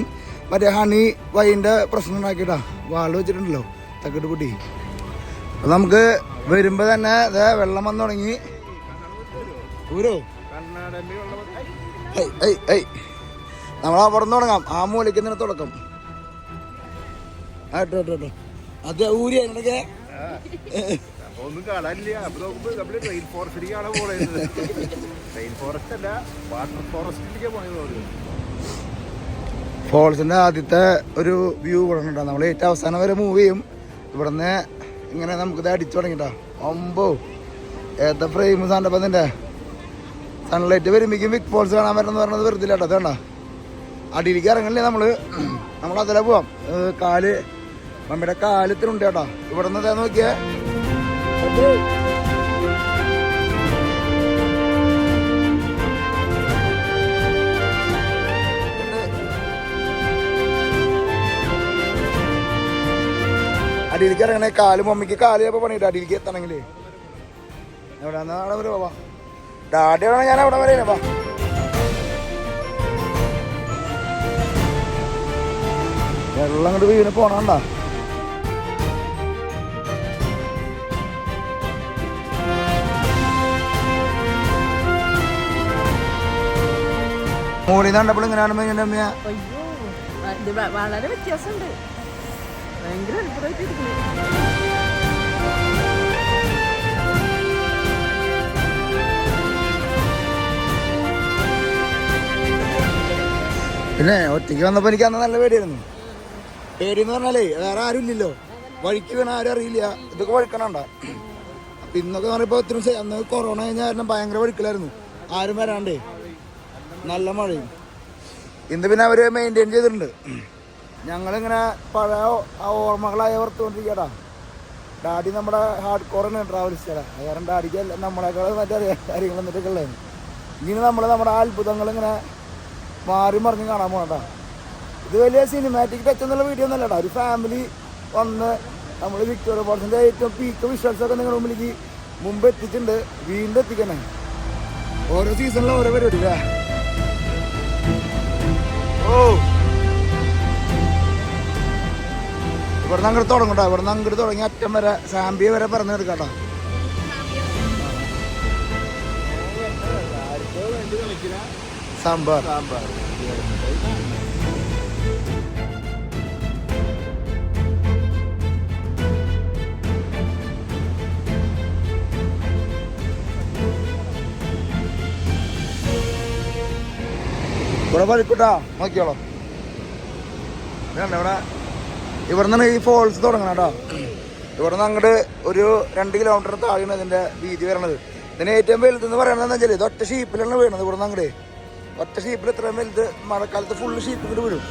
മറ്റേ ഹണി വൈൻ്റെ പ്രശ്നം ഉണ്ടാക്കിയിട്ടാ വാള് വെച്ചിട്ടുണ്ടല്ലോ തക്കിട്ട് പൊട്ടി. അപ്പം നമുക്ക് വരുമ്പോൾ തന്നെ വെള്ളം വന്നു തുടങ്ങി. ഊരോ നമ്മൾ അവിടെ നിന്ന് തുടങ്ങാം. ആ മൂലയ്ക്ക് തന്നെ തുടക്കം. കേട്ടോ അതെ ഊരി അതിനൊക്കെ ഒന്നും കാണാനില്ല. അപ്പൊ നോക്കുമ്പോ നമ്മള് റെയിൻ ഫോറസ്റ്റിലേക്ക് കാണാൻ പോണത്. റെയിൻ ഫോറസ്റ്റ് അല്ല, വാട്ടർ ഫോറസ്റ്റിലേക്ക് പോയത്. ഫോൾസിന്റെ ആദ്യത്തെ ഒരു വ്യൂ ഇവിടെ ഉണ്ടാ. നമ്മൾ ഏറ്റവും അവസാനം വരെ മൂവ് ചെയ്യും. ഇവിടുന്ന് ഇങ്ങനെ നമുക്കിത് അടിച്ചു തുടങ്ങിട്ടാ. അമ്പോ ഏത്ത ഫ്രെയിം സാണ്ടപ്പത്തിൻ്റെ സൺലൈറ്റ് വരുമ്പോഴേക്കും വിക് ഫോൾസ് കാണാൻ പറ്റുമെന്ന് പറഞ്ഞത് വെറുതെ കേട്ടോ. അത് വേണ്ട അടിയിലേക്ക് ഇറങ്ങില്ലേ നമ്മൾ അതിലെ പോവാം. കാല് മമ്മിയുടെ കാലത്തിനുണ്ട് കേട്ടോ. ഇവിടെ നിന്ന് നോക്കിയേ അടിയിലേക്ക് ഇറങ്ങണേ. കാല് മമ്മിക്ക് കാല് ചിലപ്പോൾ പണിയിട്ട് അടിയിലേക്ക് എത്തണമെങ്കിലേ. എവിടെ അവിടെ വരെ പോവാ. ഡാഡി വേണം ഞാൻ അവിടെ വരെ വാ. വെള്ളം അങ്ങോട്ട് വീണ് പോണണ്ടാ. മോളിൽ നിന്ന് കണ്ടപ്പോൾ ഇങ്ങനെയാണ് എന്റെ അമ്മ. വളരെ വ്യത്യാസമുണ്ട്. ഭയങ്കര അത്ഭുതമായിട്ടിരിക്കുന്നു. പിന്നെ ഒറ്റയ്ക്ക് വന്നപ്പോൾ എനിക്ക് അന്ന് നല്ല പേടിയായിരുന്നു. പേടിയെന്ന് പറഞ്ഞാലേ വേറെ ആരും ഇല്ലല്ലോ, വഴിക്ക് വീണ ആരും അറിയില്ല. ഇതൊക്കെ വഴുക്കണണ്ട. അപ്പം ഇന്നൊക്കെ പറയുമ്പോൾ ഒത്തിരി അന്ന് കൊറോണ കഴിഞ്ഞ കാരണം ഭയങ്കര വഴുക്കലായിരുന്നു, ആരും വരാണ്ടേ, നല്ല മഴയും. ഇന്ന് പിന്നെ അവർ മെയിൻറ്റെയിൻ ചെയ്തിട്ടുണ്ട്. ഞങ്ങളിങ്ങനെ പഴയ ഓർമ്മകളായി ഓർത്തുകൊണ്ടിരിക്കട്ടാ. ഡാഡി നമ്മുടെ ഹാർഡ് കോറാണ് ട്രാവലിസ്റ്ററാ. അത് കാരണം ഡാഡിക്ക് നമ്മളെക്കാൾ മറ്ററിയാം കാര്യങ്ങൾ എന്നിട്ടൊക്കെ ഉള്ളതാണ്. ഇങ്ങനെ നമ്മുടെ അത്ഭുതങ്ങളിങ്ങനെ മാറി മറിഞ്ഞ് കാണാൻ പോകണ്ടാ. ഇത് വലിയ സിനിമാറ്റിക് ടച്ച് എന്നുള്ള വീഡിയോ ഒന്നും അല്ലടാ. ഒരു ഫാമിലി വന്ന് നമ്മൾ വിക്ടോറിയ ഫോൾസിൻ്റെ ഏറ്റവും പീക്ക് വിഷ്വൽസൊക്കെ നിങ്ങളുടെ മുമ്പിലേക്ക് മുമ്പ് എത്തിച്ചിട്ടുണ്ട്, വീണ്ടും എത്തിക്കണേ. ഓരോ സീസണിലും ഓരോ പരിപാടി അല്ലേ. ഇവിടെ നിന്ന് അങ്ങോട്ട് തുടങ്ങട്ടോ. ഇവിടെ നിന്ന് അങ്ങോട്ട് തുടങ്ങി അറ്റം വരെ സാമ്പിയ വരെ പറഞ്ഞു എടുക്കാട്ടോ. സാമ്പാർ ഇവിടെ പഴിക്കൂട്ടാ, നോക്കിയോളോ. ഇവിടെ നിന്നാണ് ഈ ഫോൾസ് തുടങ്ങണം കേട്ടോ. ഇവിടെ നിന്ന് അങ്ങോട്ട് ഒരു 2 കിലോമീറ്റർ താഴെയാണ് ഇതിൻ്റെ വീതി വരണത്. ഇതിന് ഏറ്റവും വലുതെന്ന് പറയണത് എന്താ വെച്ചാൽ ഇത് ഒറ്റ ഷീപ്പിലാണ് വീണത്. ഇവിടെ നിന്ന് അങ്ങോട്ട് ഒറ്റ ഷീപ്പിൽ ഇത്രയും വലുത് മഴക്കാലത്ത് ഫുള്ള് ഷീപ്പ് ഇങ്ങോട്ട് വീഴും.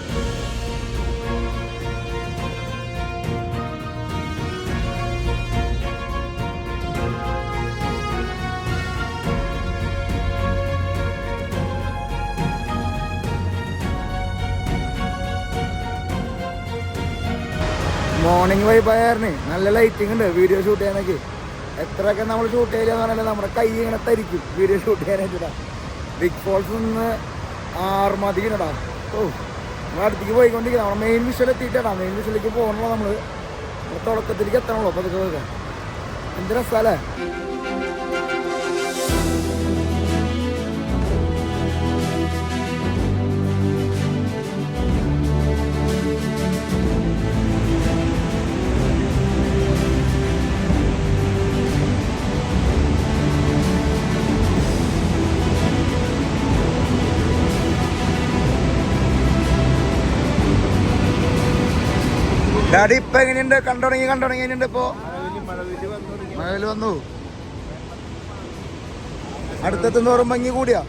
മോർണിംഗ് വൈബായിരുന്നു. നല്ല ലൈറ്റിംഗ് ഉണ്ട് വീഡിയോ ഷൂട്ട് ചെയ്യാനൊക്കെ. എത്രയൊക്കെ നമ്മൾ ഷൂട്ട് ചെയ്യാന്ന് പറഞ്ഞാൽ നമ്മുടെ കൈ ഇങ്ങനെ തരിക്കും വീഡിയോ ഷൂട്ട് ചെയ്യാനായിട്ടാ. ബിഗ് ഫോൾസ് നിന്ന് 6 മതിക്കണടാ. നമ്മൾ അടുത്തേക്ക് പോയിക്കൊണ്ടിരിക്കണം. നമ്മുടെ മെയിൻ വിഷ്വൽ എത്തിയിട്ടാ. മെയിൻ വിഷ്വലിലേക്ക് പോകണല്ലോ. നമ്മൾ തുടക്കത്തിലേക്ക് എത്തണല്ലോ. അപ്പോൾ അതൊക്കെ പോകാം. എന്ത് രസമല്ലേ. ഡാഡി ഇപ്പൊ എങ്ങനെയുണ്ട്? കണ്ടുടങ്ങി എങ്ങനെയുണ്ട്? ഇപ്പോ മഴവില് വന്നു. അടുത്തെത്തുന്നോറും ഭംഗി കൂടിയാ.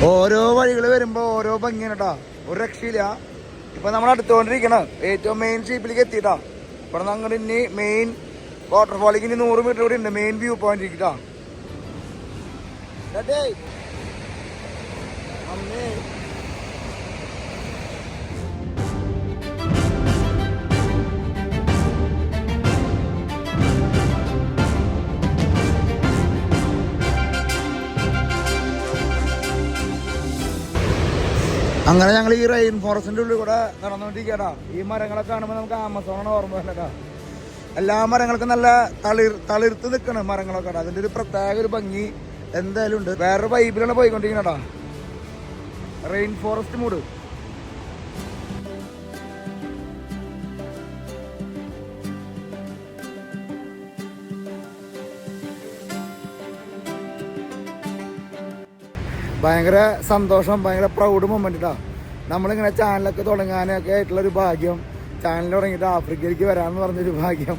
ഓരോ വഴികൾ വരുമ്പോൾ ഓരോ ഭംഗിയാണ് കേട്ടോ, ഒരു രക്ഷയില്ല. ഇപ്പം നമ്മൾ അടുത്തുകൊണ്ടിരിക്കണം ഏറ്റവും മെയിൻ ഷീപ്പിലേക്ക് എത്തിയിട്ടാ. ഇവിടെ നിന്ന് അങ്ങോട്ട് ഇനി മെയിൻ വാട്ടർഫാളിലേക്ക് ഇനി 100 മീറ്റർ കൂടി ഉണ്ട് മെയിൻ വ്യൂ പോയിന്റ് ഇരിക്കട്ടാ. അങ്ങനെ ഞങ്ങൾ ഈ റെയിൻ ഫോറസ്റ്റിന്റെ ഉള്ളിൽ കൂടെ നടന്നുകൊണ്ടിരിക്കട്ടാ. ഈ മരങ്ങളൊക്കെ കാണുമ്പോൾ നമുക്ക് ആമസോണാണ് ഓർമ്മ വരലട്ടാ. എല്ലാ മരങ്ങൾക്കും നല്ല തളിർത്ത് നിൽക്കണം മരങ്ങളൊക്കെ. അതിന്റെ ഒരു പ്രത്യേക ഒരു ഭംഗി എന്തായാലും ഉണ്ട്. വേറൊരു വൈബിലാണ് പോയിക്കൊണ്ടിരിക്കണട്ടാ. Rain forest mood. ഭയങ്കര സന്തോഷം, ഭയങ്കര പ്രൗഡ് മൊമെന്റ് ഇട്ടാ. നമ്മളിങ്ങനെ ചാനലൊക്കെ തുടങ്ങാനൊക്കെ ആയിട്ടുള്ളൊരു ഭാഗ്യം, ചാനൽ തുടങ്ങിയിട്ട് ആഫ്രിക്കയിലേക്ക് വരാമെന്ന് പറഞ്ഞൊരു ഭാഗ്യം,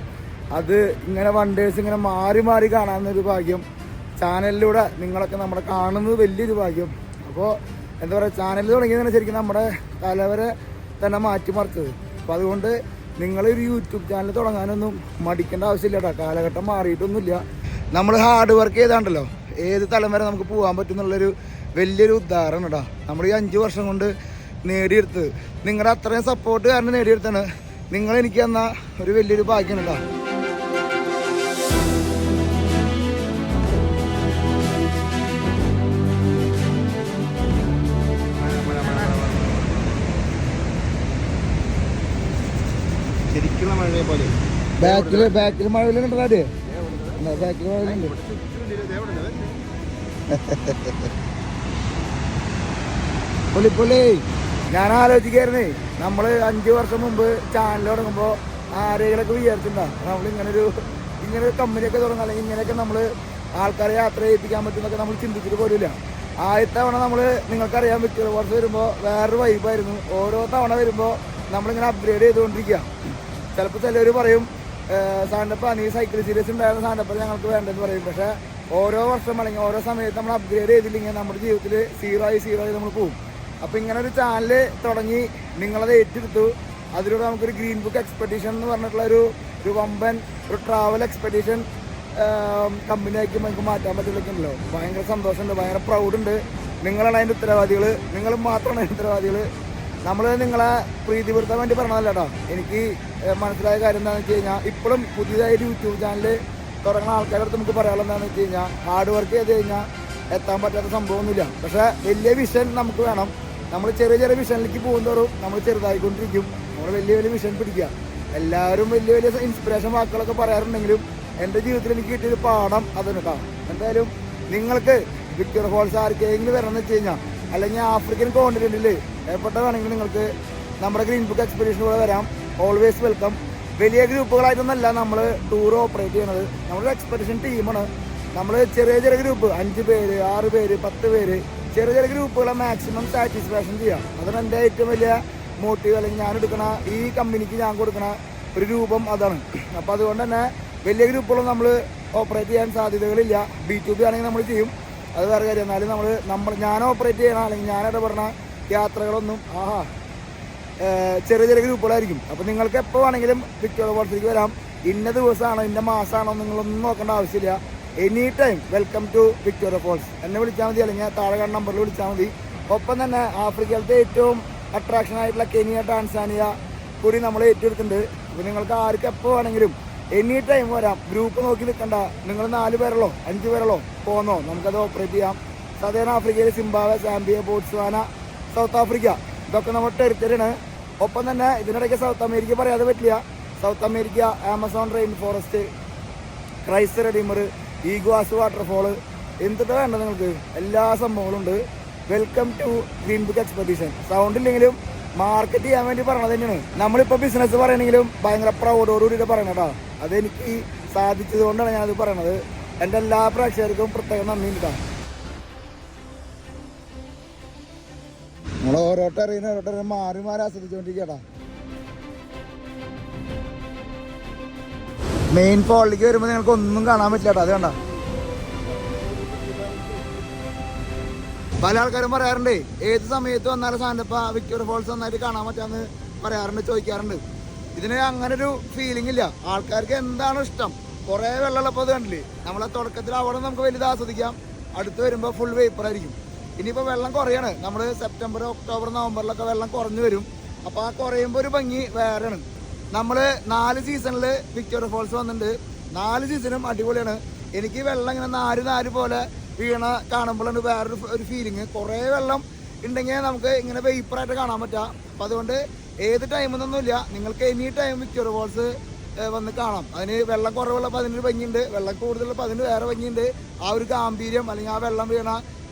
അത് ഇങ്ങനെ വണ്ടേഴ്സ് ഇങ്ങനെ മാറി മാറി കാണാമെന്നൊരു ഭാഗ്യം, ചാനലിലൂടെ നിങ്ങളൊക്കെ നമ്മളെ കാണുന്നത് വലിയൊരു ഭാഗ്യം. അപ്പോൾ എന്താ പറയുക, ചാനൽ തുടങ്ങിയതാണ് ശരിക്കും നമ്മുടെ തലവരെ തന്നെ മാറ്റിമറിച്ചത്. അപ്പോൾ അതുകൊണ്ട് നിങ്ങളൊരു യൂട്യൂബ് ചാനൽ തുടങ്ങാനൊന്നും മടിക്കേണ്ട ആവശ്യമില്ല കേട്ടോ. കാലഘട്ടം മാറിയിട്ടൊന്നുമില്ല. നമ്മൾ ഹാർഡ് വർക്ക് ചെയ്താണ്ടല്ലോ ഏത് തലം വരെ നമുക്ക് പോകാൻ പറ്റുന്നുള്ളൊരു വലിയൊരു ഉദാഹരണം കേട്ടോ. നമ്മൾ ഈ 5 വർഷം കൊണ്ട് നേടിയെടുത്തത് നിങ്ങളുടെ അത്രയും സപ്പോർട്ട് കാരണം നേടിയെടുത്താണ്. നിങ്ങൾ എനിക്ക് തന്ന ഒരു വലിയൊരു ഭാഗ്യമാണ് കേട്ടോ. ശരിക്കുള്ള മഴയെ പോലെ ബാക്കിൽ മഴ ഉണ്ടോ? അതെ, ബാക്കിൽ മഴ ഉണ്ട്. പൊളിപ്പൊളി. ഞാൻ ആലോചിക്കായിരുന്നേ, നമ്മൾ 5 വർഷം മുമ്പ് ചാനൽ തുടങ്ങുമ്പോൾ ആരെങ്കിലൊക്കെ വിചാരിച്ചിട്ടുണ്ടോ ഇങ്ങനെ ഒരു കമ്പനിയൊക്കെ തുടങ്ങുക, അല്ലെങ്കിൽ ഇങ്ങനെയൊക്കെ നമ്മൾ ആൾക്കാരെ യാത്ര ചെയ്യിപ്പിക്കാൻ പറ്റുന്നൊക്കെ നമ്മൾ ചിന്തിച്ചിട്ട് പോലുമില്ല. ആദ്യത്തെ തവണ നമ്മൾ നിങ്ങൾക്കറിയാൻ പറ്റുമോ, കുറച്ച് വരുമ്പോൾ വേറൊരു വൈബായിരുന്നു. ഓരോ തവണ വരുമ്പോൾ നമ്മളിങ്ങനെ അപ്ഗ്രേഡ് ചെയ്തുകൊണ്ടിരിക്കുക. ചിലപ്പോൾ ചിലർ പറയും സാറിൻ്റെ നീ സൈക്കിൾ സീരീസ് ഉണ്ടായിരുന്ന സാറിൻ്റെ ഞങ്ങൾക്ക് വേണ്ടെന്ന് പറയും. പക്ഷേ ഓരോ വർഷം അല്ലെങ്കിൽ ഓരോ സമയത്ത് നമ്മൾ അപ്ഗ്രേഡ് ചെയ്തില്ലെങ്കിൽ നമ്മുടെ ജീവിതത്തിൽ സീറോ ആയി നമ്മൾ പോകും. അപ്പോൾ ഇങ്ങനെ ഒരു ചാനൽ തുടങ്ങി നിങ്ങളത് ഏറ്റെടുത്തു. അതിലൂടെ നമുക്കൊരു ഗ്രീൻ ബുക്ക് എക്സ്പെഡീഷൻ എന്ന് പറഞ്ഞിട്ടുള്ള ഒരു വമ്പൻ ഒരു ട്രാവൽ എക്സ്പെഡീഷൻ കമ്പനിയാക്കി നമുക്ക് മാറ്റാൻ പറ്റില്ലല്ലോ. ഭയങ്കര സന്തോഷമുണ്ട്, ഭയങ്കര പ്രൗഡുണ്ട്. നിങ്ങളാണ് അതിൻ്റെ ഉത്തരവാദികൾ, നിങ്ങൾ മാത്രമാണ് അതിൻ്റെ ഉത്തരവാദികൾ. നമ്മൾ നിങ്ങളെ പ്രീതിപ്പെടുത്താൻ വേണ്ടി പറഞ്ഞതല്ല കേട്ടോ. എനിക്ക് മനസ്സിലായ കാര്യം എന്താണെന്ന് വെച്ച് കഴിഞ്ഞാൽ, ഇപ്പോഴും പുതിയതായിട്ട് യൂട്യൂബ് ചാനൽ തുടങ്ങുന്ന ആൾക്കാരുടെ അടുത്ത് നമുക്ക് പറയാനുള്ളത് എന്താണെന്ന് വെച്ച് കഴിഞ്ഞാൽ, ഹാർഡ് വർക്ക് ചെയ്ത് കഴിഞ്ഞാൽ എത്താൻ പറ്റാത്ത സംഭവമൊന്നുമില്ല. പക്ഷേ വലിയ വിഷൻ നമുക്ക് വേണം. നമ്മൾ ചെറിയ ചെറിയ വിഷനിലേക്ക് പോകുന്നതോറും നമ്മൾ ചെറുതായിക്കൊണ്ടിരിക്കും. നമ്മൾ വലിയ വലിയ വിഷൻ പിടിക്കുക. എല്ലാവരും വലിയ വലിയ ഇൻസ്പിറേഷൻ വാക്കുകളൊക്കെ പറയാറുണ്ടെങ്കിലും എൻ്റെ ജീവിതത്തിൽ എനിക്ക് കിട്ടിയൊരു പാഠം അതാണ് കേട്ടോ. എന്തായാലും നിങ്ങൾക്ക് വിക്ടോറിയ ഫോൾസ് ആർക്കെങ്കിലും വരണമെന്ന് വെച്ച് കഴിഞ്ഞാൽ, അല്ലെങ്കിൽ ആഫ്രിക്കൻ കോണ്ടിനെന്റിൽ എവിടെ വേണമെങ്കിൽ നിങ്ങൾക്ക് നമ്മുടെ ഗ്രീൻ ബുക്ക് എക്സ്പെഡീഷനിലൂടെ വരാം. Always welcome. വലിയ ഗ്രൂപ്പുകളായിട്ടൊന്നല്ല നമ്മൾ ടൂർ ഓപ്പറേറ്റ് ചെയ്യണത്. നമ്മളൊരു എക്സ്പെഡീഷൻ ടീമാണ്. നമ്മൾ ചെറിയ ചെറിയ ഗ്രൂപ്പ് 5 പേര് 6 പേര് 10 പേര് ചെറിയ ചെറിയ ഗ്രൂപ്പുകളെ മാക്സിമം സാറ്റിസ്ഫാക്ഷൻ ചെയ്യാം. അതാണ് എൻ്റെ ഏറ്റവും വലിയ മോട്ടീവ്. അല്ലെങ്കിൽ ഞാൻ എടുക്കണ ഈ കമ്പനിക്ക് ഞാൻ കൊടുക്കണ ഒരു രൂപം അതാണ്. അപ്പോൾ അതുകൊണ്ട് തന്നെ വലിയ ഗ്രൂപ്പുകളൊന്നും നമ്മൾ ഓപ്പറേറ്റ് ചെയ്യാൻ സാധ്യതകളില്ല. B2B ആണെങ്കിൽ നമ്മൾ ചെയ്യും, അത് വേറെ കാര്യം. എന്നാലും ഞാൻ ഓപ്പറേറ്റ് ചെയ്യണം അല്ലെങ്കിൽ ഞാൻ ഇടപെടണ യാത്രകളൊന്നും ചെറിയ ചെറിയ ഗ്രൂപ്പുകളായിരിക്കും. അപ്പോൾ നിങ്ങൾക്ക് എപ്പോൾ വേണമെങ്കിലും വിക്ടോറിയ ഫോൾസിലേക്ക് വരാം. ഇന്ന ദിവസമാണോ ഇന്ന മാസമാണോ നിങ്ങളൊന്നും നോക്കേണ്ട ആവശ്യമില്ല. Any time welcome to Victoria Falls. എന്നെ വിളിച്ചാൽ മതി, അല്ലെങ്കിൽ താഴെ കാണുന്ന നമ്പറിൽ വിളിച്ചാൽ മതി. ഒപ്പം തന്നെ ആഫ്രിക്കയിലത്തെ ഏറ്റവും അട്രാക്ഷൻ ആയിട്ടുള്ള കെനിയ, ടാൻസാനിയ കൂടി നമ്മൾ ഏറ്റെടുത്തിട്ടുണ്ട്. അപ്പോൾ നിങ്ങൾക്ക് ആർക്ക് എപ്പോൾ വേണമെങ്കിലും എനി ടൈം വരാം. ഗ്രൂപ്പ് നോക്കി നിൽക്കണ്ട. നിങ്ങൾ 4 പേരുള്ളോ 5 പേരുള്ളോ പോന്നോ, നമുക്കത് ഓപ്പറേറ്റ് ചെയ്യാം. സദേൺ ആഫ്രിക്കയിൽ Zimbabwe, Zambia, Botswana, south Africa ഇതൊക്കെ നമ്മുടെ ടെറിറ്ററിയാണ്. ഒപ്പം തന്നെ ഇതിനിടയ്ക്ക് സൗത്ത് അമേരിക്ക പറയാതെ പറ്റില്ല. South America Amazon rain forest, Christ Redeemer, Iguazu waterfall, എന്തൊക്കെ വേണ്ട നിങ്ങൾക്ക് എല്ലാ സംഭവങ്ങളും ഉണ്ട്. Welcome to green book expedition. Sound ഇല്ലെങ്കിലും മാർക്കറ്റ് ചെയ്യാൻ വേണ്ടി പറയണത് തന്നെയാണ്. നമ്മളിപ്പോൾ ബിസിനസ് പറയണമെങ്കിലും ഭയങ്കര പ്രൗഡോടുകൂടി പറയണം കേട്ടോ. അതെനിക്ക് സാധിച്ചത് കൊണ്ടാണ് ഞാനത് പറയണത്. എൻ്റെ എല്ലാ പ്രേക്ഷകർക്കും പ്രത്യേകം നന്ദി കേട്ടോ. നമ്മൾ ഓരോരുത്തരും മാറി മാറി ആസ്വദിച്ചുകൊണ്ടിരിക്കട്ടാ. മെയിൻ ഫോളിലേക്ക് വരുമ്പോൾ നിങ്ങൾക്ക് ഒന്നും കാണാൻ പറ്റില്ല കേട്ടോ. അത് കണ്ട പല ആൾക്കാരും പറയാറുണ്ട് ഏത് സമയത്ത് വന്നാലും സാധനപ്പ വിക്ടോറിയ ഫോൾസ് നന്നായിട്ട് കാണാൻ പറ്റാന്ന് പറയാറുണ്ട്, ചോദിക്കാറുണ്ട്. ഇതിന് അങ്ങനെ ഒരു ഫീലിംഗ് ഇല്ല. ആൾക്കാർക്ക് എന്താണോ ഇഷ്ടം, കുറേ വെള്ളമുള്ളപ്പോൾ അത് കണ്ടില്ലേ, നമ്മളെ തുടക്കത്തിൽ അവിടെ നമുക്ക് വലുത് ആസ്വദിക്കാം, അടുത്ത് വരുമ്പോൾ ഫുൾ വേപ്പറായിരിക്കും. ഇനിയിപ്പോൾ വെള്ളം കുറയാണ്, നമ്മൾ സെപ്റ്റംബർ ഒക്ടോബർ നവംബറിലൊക്കെ വെള്ളം കുറഞ്ഞു വരും. അപ്പോൾ ആ കുറയുമ്പോൾ ഒരു ഭംഗി വേറെയാണ്. നമ്മൾ 4 സീസണിൽ വിക്ടോറിയ ഫോൾസ് വന്നിട്ടുണ്ട്, 4 സീസണും അടിപൊളിയാണ്. എനിക്ക് വെള്ളം ഇങ്ങനെ നാര് പോലെ വീണ കാണുമ്പോഴാണ് വേറൊരു ഫീലിങ്. കുറേ വെള്ളം ഉണ്ടെങ്കിൽ നമുക്ക് ഇങ്ങനെ വേപ്പറായിട്ട് കാണാൻ പറ്റാം. അപ്പം അതുകൊണ്ട് ഏത് ടൈമെന്നൊന്നുമില്ല, നിങ്ങൾക്ക് എനി ടൈം വിക്ടോറിയ ഫോൾസ് വന്ന് കാണാം. അതിന് വെള്ളം കുറവുള്ളപ്പോൾ അതിനൊരു ഭംഗിയുണ്ട്, വെള്ളം കൂടുതലുള്ളപ്പോൾ അതിന് വേറെ ഭംഗിയുണ്ട്. ആ ഒരു ഗാംഭീര്യം അല്ലെങ്കിൽ ആ വെള്ളം വീണ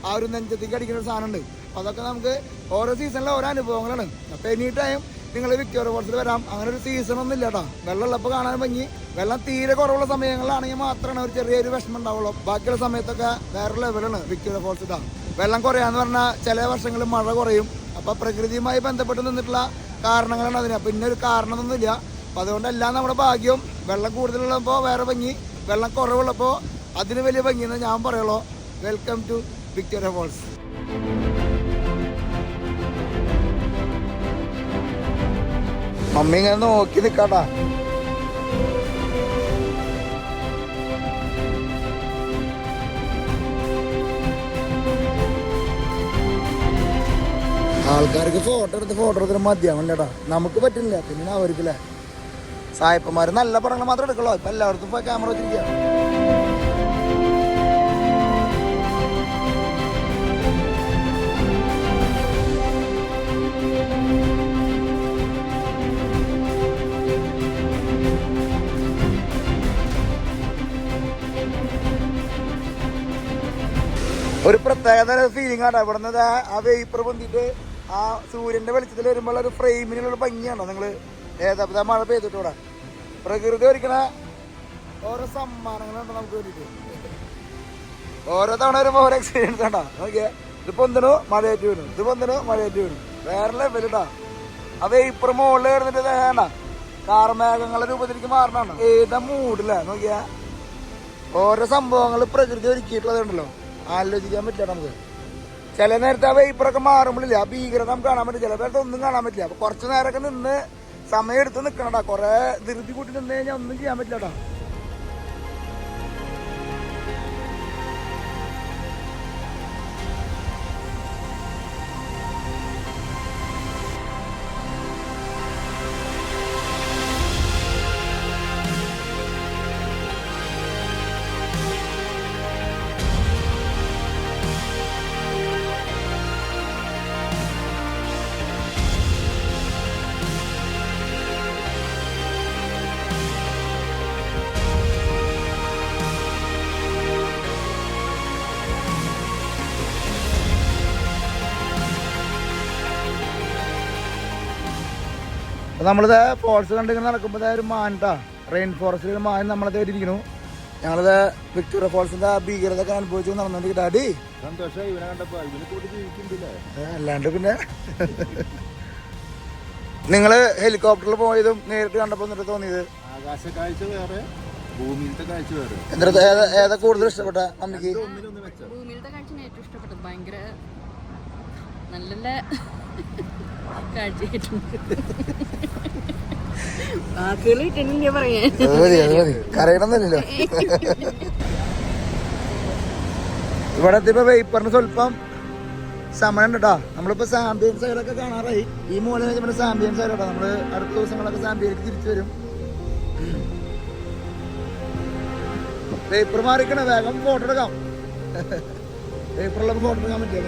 ആ ഒരു നെഞ്ചത്തേക്ക് അടിക്കുന്ന ഒരു സാധനമുണ്ട്. അപ്പോൾ അതൊക്കെ നമുക്ക് ഓരോ സീസണിലെ ഓരോ അനുഭവങ്ങളാണ്. അപ്പോൾ എനി ടൈം നിങ്ങൾ വിക്ടോറിയ ഫോൾസിൽ വരാം. അങ്ങനെ ഒരു സീസണൊന്നും ഇല്ല കേട്ടോ. വെള്ളമുള്ളപ്പോൾ കാണാൻ ഭംഗി, വെള്ളം തീരെ കുറവുള്ള സമയങ്ങളിലാണെങ്കിൽ മാത്രമാണ് ഒരു ചെറിയൊരു വിഷമം ഉണ്ടാവുള്ളൂ. ബാക്കിയുള്ള സമയത്തൊക്കെ വേറെ ലെവലാണ് വിക്ടോറിയ ഫോൾസ് ഇതാ. വെള്ളം കുറയാന്ന് പറഞ്ഞാൽ ചില വർഷങ്ങളിൽ മഴ കുറയും. അപ്പോൾ പ്രകൃതിയുമായി ബന്ധപ്പെട്ട് നിന്നിട്ടുള്ള കാരണങ്ങളാണ് അതിന്. പിന്നെ ഒരു കാരണമൊന്നുമില്ല. അപ്പോൾ അതുകൊണ്ടെല്ലാം നമ്മുടെ ഭാഗ്യം. വെള്ളം കൂടുതലുള്ളപ്പോൾ വേറെ ഭംഗി, വെള്ളം കുറവുള്ളപ്പോൾ അതിന് വലിയ ഭംഗിയെന്ന് ഞാൻ പറയുള്ളൂ. Welcome to Victoria Falls. Mummy ഇങ്ങനെ നോക്കി നിൽക്കാട്ടാ. ആൾക്കാർക്ക് ഫോട്ടോ എടുത്തിന് മതിയാവല്ലേട്ടാ, നമുക്ക് പറ്റില്ല, പിന്നെ അവർക്കില്ലേ. സായിപ്പന്മാർ നല്ല പടങ്ങൾ മാത്രം എടുക്കുള്ളൂ. ഇപ്പം എല്ലാവർക്കും ഇപ്പോൾ ക്യാമറ വെച്ചിരിക്കുക. ഒരു പ്രത്യേകത ഫീലിംഗ് ആണ് ഇവിടുന്ന്. ആ വേപ്പർ പൊന്തിട്ട് ആ സൂര്യന്റെ വെളിച്ചത്തിൽ വരുമ്പോൾ ഒരു ഫ്രെയിമിനുള്ള ഭംഗിയാണോ നിങ്ങൾ ഏതാ മഴ പെയ്തിട്ട് ഇവിടെ പ്രകൃതി ഒരുക്കണ ഓരോ സമ്മാനങ്ങളുണ്ട് നമുക്ക് വേണ്ടിയിട്ട്. ഓരോ തവണ വരുമ്പോൾ ഓരോ എക്സ്പീരിയൻസ് ഉണ്ടാ. നോക്കിയാ ഇത് പൊന്തണു മഴയേറ്റ് വീണു, ഇത് പൊന്തണു മഴയേറ്റ് വീണു, വേറെ ലെവലിട്ടാ. ആ വേപ്പർ മുകളിൽ കിടന്നിട്ട് വേണ്ട കാർമേഘങ്ങളുടെ രൂപത്തിലേക്ക് മാറണാണ്. ഏതാ മൂടില്ല നോക്കിയാ. ഓരോ സംഭവങ്ങൾ പ്രകൃതി ഒരുക്കിയിട്ടുള്ളതുണ്ടല്ലോ, ആലോചിക്കാൻ പറ്റില്ല നമുക്ക്. ചില നേരത്തെ ആ വേപ്പറൊക്കെ മാറുമ്പോഴില്ല ആ ഭീകരത നമുക്ക് കാണാൻ പറ്റില്ല, ചില നേരത്തെ ഒന്നും കാണാൻ പറ്റില്ല. അപ്പൊ കുറച്ച് നേരമൊക്കെ നിന്ന് സമയം എടുത്ത് നിൽക്കണടാ. കുറെ ധൃതി കൂട്ടി നിന്ന് കഴിഞ്ഞാൽ ഒന്നും ചെയ്യാൻ പറ്റില്ലടാ. നമ്മളിത് ഫോൾസ് കണ്ടിങ്ങനെ നടക്കുമ്പോൾ ഒരു മാൻട്ടാ, റെയിൻ ഫോറസ്റ്റിൽ ഒരു മാൻ നമ്മളെ തേടിയിരിക്കുന്നു. ഞങ്ങളിത് വിക്ടോറിയ ഫോൾസിന്റെ ഭീകരതൊക്കെ അനുഭവിച്ചു നടന്നുകൊണ്ടിരിക്കും. ഡാഡി സന്തോഷമായി ഇവനെ കണ്ടപ്പോ. ഇവനെ കൂടി ജീവിക്കുന്നില്ലേ, അല്ലാണ്ട് പിന്നെ. നിങ്ങള് ഹെലികോപ്റ്ററിൽ പോയതും നേരിട്ട് കണ്ടപ്പോ എന്നിട്ട് തോന്നിയത്? ആകാശ കാഴ്ച വേറെ, ഭൂമിയിലത്തെ കാഴ്ച വേറെ. ഏതാ കൂടുതൽ ഇഷ്ടപ്പെട്ട അമ്മക്ക്? ഭൂമിയിലത്തെ കാഴ്ചയാണ് ഏറ്റവും ഇഷ്ടപ്പെട്ടത്. ഭയങ്കര നല്ല കാഴ്ചയായിട്ടുണ്ട്. വാക്കുകൾ കിട്ടണില്ല പറയാൻ. കരയണമെന്നില്ലല്ലോ. ഇവിടെ എത്തിയപ്പോ വേപ്പറിന് സ്വല്പം സമയം ഉണ്ട് കേട്ടോ. നമ്മളിപ്പോ സാമ്പിയൻ സൈഡൊക്കെ കാണാറായി. ഈ മൂല നമ്മുടെ സാമ്പിയൻ സൈഡ് കേട്ടോ. നമ്മള് അടുത്ത ദിവസങ്ങളൊക്കെ സാമ്പിയനിലേക്ക് തിരിച്ചു വരും. പേപ്പർ മാറിക്കണ വേഗം ഫോട്ടോ എടുക്കാം. പേപ്പറിലൊക്കെ ഫോട്ടോ എടുക്കാൻ പറ്റിയ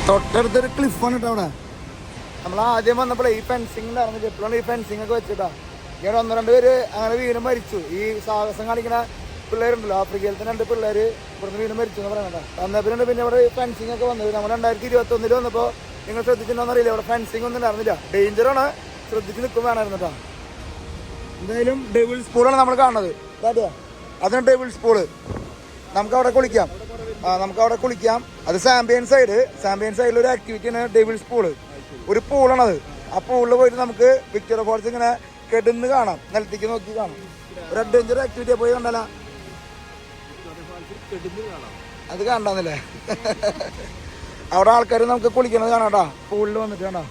തൊട്ടടുത്തൊരു ക്ലിഫാണ് കേട്ടോ അവിടെ. നമ്മൾ ആദ്യം വന്നപ്പോഴേ ഈ ഫെൻസിങ് നടന്നിട്ട് എപ്പോഴാണ് ഈ ഫെൻസിങ് ഒക്കെ വെച്ചിട്ടാ. ഇവിടെ 1-2 പേര് അങ്ങനെ വീണ് മരിച്ചു. ഈ സാഹസം കാണിക്കുന്ന പിള്ളേരുണ്ടല്ലോ, ആഫ്രിക്കയിൽ തന്നെ 2 പിള്ളേർ ഇവിടുന്ന് വീണ് മരിച്ചു എന്ന് പറയണ്ട. വന്നപ്പോഴുണ്ട് പിന്നെ ഇവിടെ ഫെൻസിങ് ഒക്കെ വന്നത്. നമ്മൾ 2021 വന്നപ്പോൾ നിങ്ങൾ ശ്രദ്ധിച്ചിട്ടുണ്ടോന്ന് അറിയില്ല, ഇവിടെ ഫെൻസിങ് ഒന്നും ഉണ്ടായിരുന്നില്ല. ഡേഞ്ചറാണ്, ശ്രദ്ധിച്ച് നിൽക്കും വേണമായിരുന്നു കേട്ടോ. എന്തായാലും ഡെവിൾസ് പൂളാണ് നമ്മൾ കാണുന്നത്. അതിന് ഡെവിൾസ് പൂള് നമുക്ക് അവിടെ കുളിക്കാം. നമുക്ക് അവിടെ കുളിക്കാം. അത് സാമ്പിയൻ സൈഡിൽ ഒരു ആക്ടിവിറ്റിയാണ് ഡെവിൾസ് പൂള്. ഒരു പൂളാണത്. ആ പൂളിൽ പോയിട്ട് നമുക്ക് വിക്ടോറിയ ഫോൾസ് ഇങ്ങനെ കെടുന്ന് കാണാം, നിലത്തേക്ക് നോക്കി കാണാം. ഒരു അഡ്വഞ്ചർ ആക്ടിവിറ്റിയാണ്. പോയി കണ്ടല്ല, അത് കണ്ടെന്നല്ലേ. അവിടെ ആൾക്കാർ നമുക്ക് കുളിക്കണത് കാണാം കേട്ടോ, പൂളിൽ വന്നിട്ട് കണ്ടോ.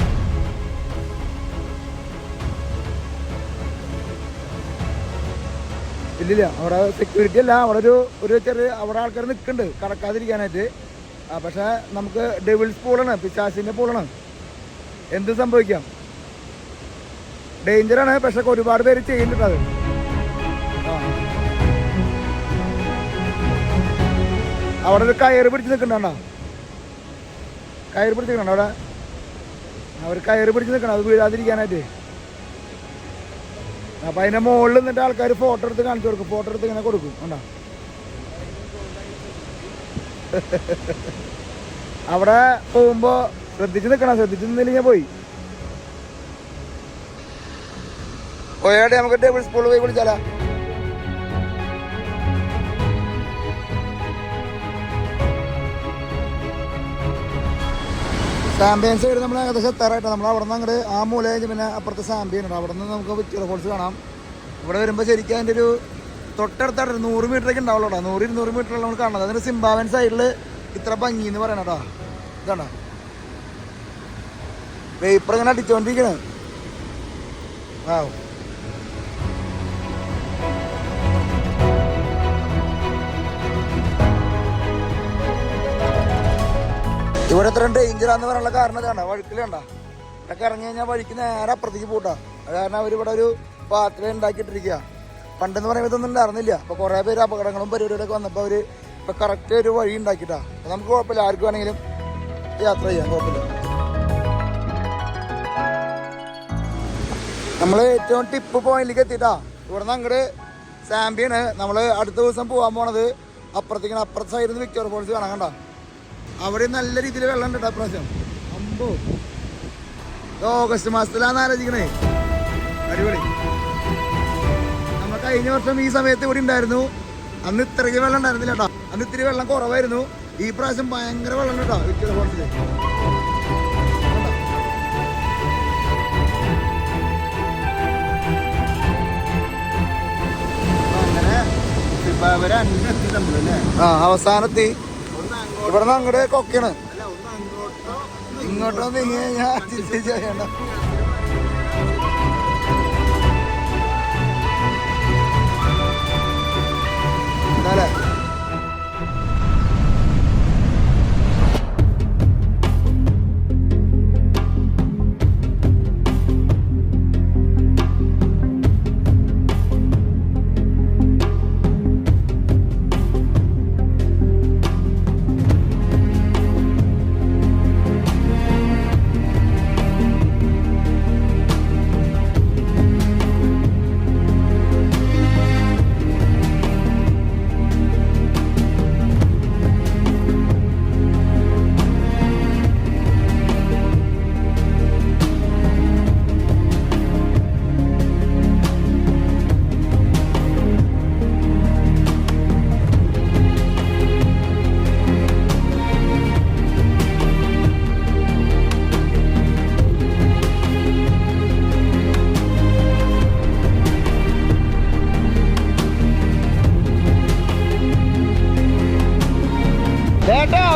ഇല്ലില്ല, അവിടെ സെക്യൂരിറ്റി അല്ല, അവിടെ ഒരു ചെറിയ അവിടെ ആൾക്കാർ നിൽക്കുന്നുണ്ട് കടക്കാതിരിക്കാനായിട്ട്. പക്ഷെ നമുക്ക് ഡെവിൾസ് പൂളാണ്, പിശാചിന്റെ പൂളാണ്, എന്ത് സംഭവിക്കാം. ഡേഞ്ചറാണ്, പക്ഷെ ഒരുപാട് പേര് ചെയ്യുന്നുണ്ട് അത്. അവിടെ ഒരു കയറ് പിടിച്ച് നിൽക്കണ്ടോ, കയറ് പിടിച്ച് നിൽക്കണ്ട അവിടെ. അവർ കയറ് പിടിച്ച് നിൽക്കണം അത് വീഴാതിരിക്കാനായിട്ട്. അപ്പം അതിൻ്റെ മുകളിൽ നിന്നിട്ട് ആൾക്കാർ ഫോട്ടോ എടുത്ത് കാണിച്ചു കൊടുക്കും. ഫോട്ടോ എടുത്ത് ഇങ്ങനെ കൊടുക്കും കണ്ടോ. അവിടെ പോകുമ്പോൾ ശ്രദ്ധിച്ച് നിൽക്കണം, ശ്രദ്ധിച്ച് നിന്നില്ലെങ്കിൽ പോയാട്ടെ. നമുക്ക് ഡെവിൾസ് പൂളിൽ പോയി കുളിച്ചാലോ. സാമ്പിയൻ സൈഡ് നമ്മൾ ഏകദേശം എത്താറായിട്ട്. നമ്മൾ അവിടെ നിന്ന് അങ്ങോട്ട് ആ മൂലം പിന്നെ അപ്പുറത്ത് സാമ്പിയൻ ഉണ്ട്. അവിടെ നിന്ന് നമുക്ക് വിക്ടോറിയ ഫോൾസ് കാണാം. ഇവിടെ വരുമ്പോൾ ശരിക്കും അതിൻ്റെ ഒരു തൊട്ടടുത്തായിട്ട് 100 മീറ്ററൊക്കെ ഉണ്ടാവുള്ളൂ കേട്ടോ. 100-200 മീറ്ററുള്ള നമ്മൾ കാണുന്നത്. അതിന് സിംബാബ്വൻ സൈഡിൽ ഇത്ര ഭംഗി എന്ന് പറയണം കേട്ടോ. ഇതാണോ വേപ്പർ ഇങ്ങനെ അടിച്ചോണ്ടിരിക്കണേ. ആ ഇവിടെ ഇത്ര ഡേഞ്ചറാന്ന് പറയാനുള്ള കാരണം ഇതാണ്. വഴുക്കിൽ കണ്ട ഇതൊക്കെ ഇറങ്ങി കഴിഞ്ഞാൽ വഴിക്ക് നേരെ അപ്പുറത്തേക്ക് പോട്ടാ. അത് കാരണം അവരിവിടെ ഒരു പാത്രം ഉണ്ടാക്കിയിട്ടിരിക്കുക. പണ്ടെന്ന് പറയുമ്പോൾ ഇതൊന്നും ഉണ്ടായിരുന്നില്ല. അപ്പോൾ കുറേ പേര് അപകടങ്ങളും പരിപാടികളൊക്കെ വന്നപ്പോൾ അവർ ഇപ്പോൾ കറക്റ്റ് ഒരു വഴി ഉണ്ടാക്കിയിട്ടാ. അപ്പോൾ നമുക്ക് കുഴപ്പമില്ല, ആർക്കും വേണമെങ്കിലും യാത്ര ചെയ്യാം, കുഴപ്പമില്ല. നമ്മൾ ഏറ്റവും ടിപ്പ് പോയിന്റിലേക്ക് എത്തിയിട്ടാ. ഇവിടെ നിന്ന് അങ്ങോട്ട് സാമ്പിയാണ്. നമ്മൾ അടുത്ത ദിവസം പോകാൻ പോണത് അപ്പുറത്തേക്കാണ്. അപ്പുറത്തെ സൈഡിൽ നിന്ന് വിക്ടോറിയ ഫോൾസ് കാണാൻ കണ്ട. അവിടെ നല്ല രീതിയിൽ വെള്ളം ഉണ്ട് കേട്ടോ പ്രാവശ്യം. അമ്പോ ഓഗസ്റ്റ് മാസത്തിലാന്ന് ആലോചിക്കണേ. അടിപൊളി. നമ്മൾ കഴിഞ്ഞ വർഷം ഈ സമയത്ത് ഇവിടെ ഉണ്ടായിരുന്നു. അന്ന് ഇത്രയ്ക്ക് വെള്ളം ഉണ്ടായിരുന്നില്ല കേട്ടോ. അന്ന് ഇത്തിരി വെള്ളം കുറവായിരുന്നു. ഈ പ്രാവശ്യം ഭയങ്കര വെള്ളം ഉണ്ട് കേട്ടോ വിക്ടോറിയ ഫോൾസിൽ. അവസാനത്തി ഇവിടെ നിന്ന് അങ്ങോട്ട് കൊക്കാണ്. ഇങ്ങോട്ടോ നീങ്ങി കഴിഞ്ഞാൽ ചെയ്യണ്ട. അല്ലേ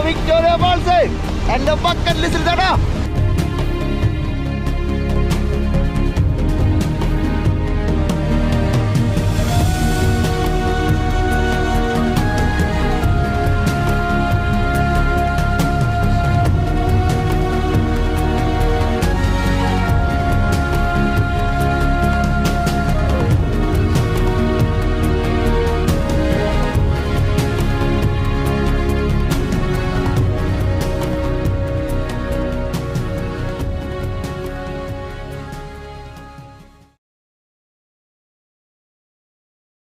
വിക്ടോറിയ ഫോൾസ് എന്റെ ബക്കറ്റ് ലിസ്റ്റിൽ ചേട്ടാ.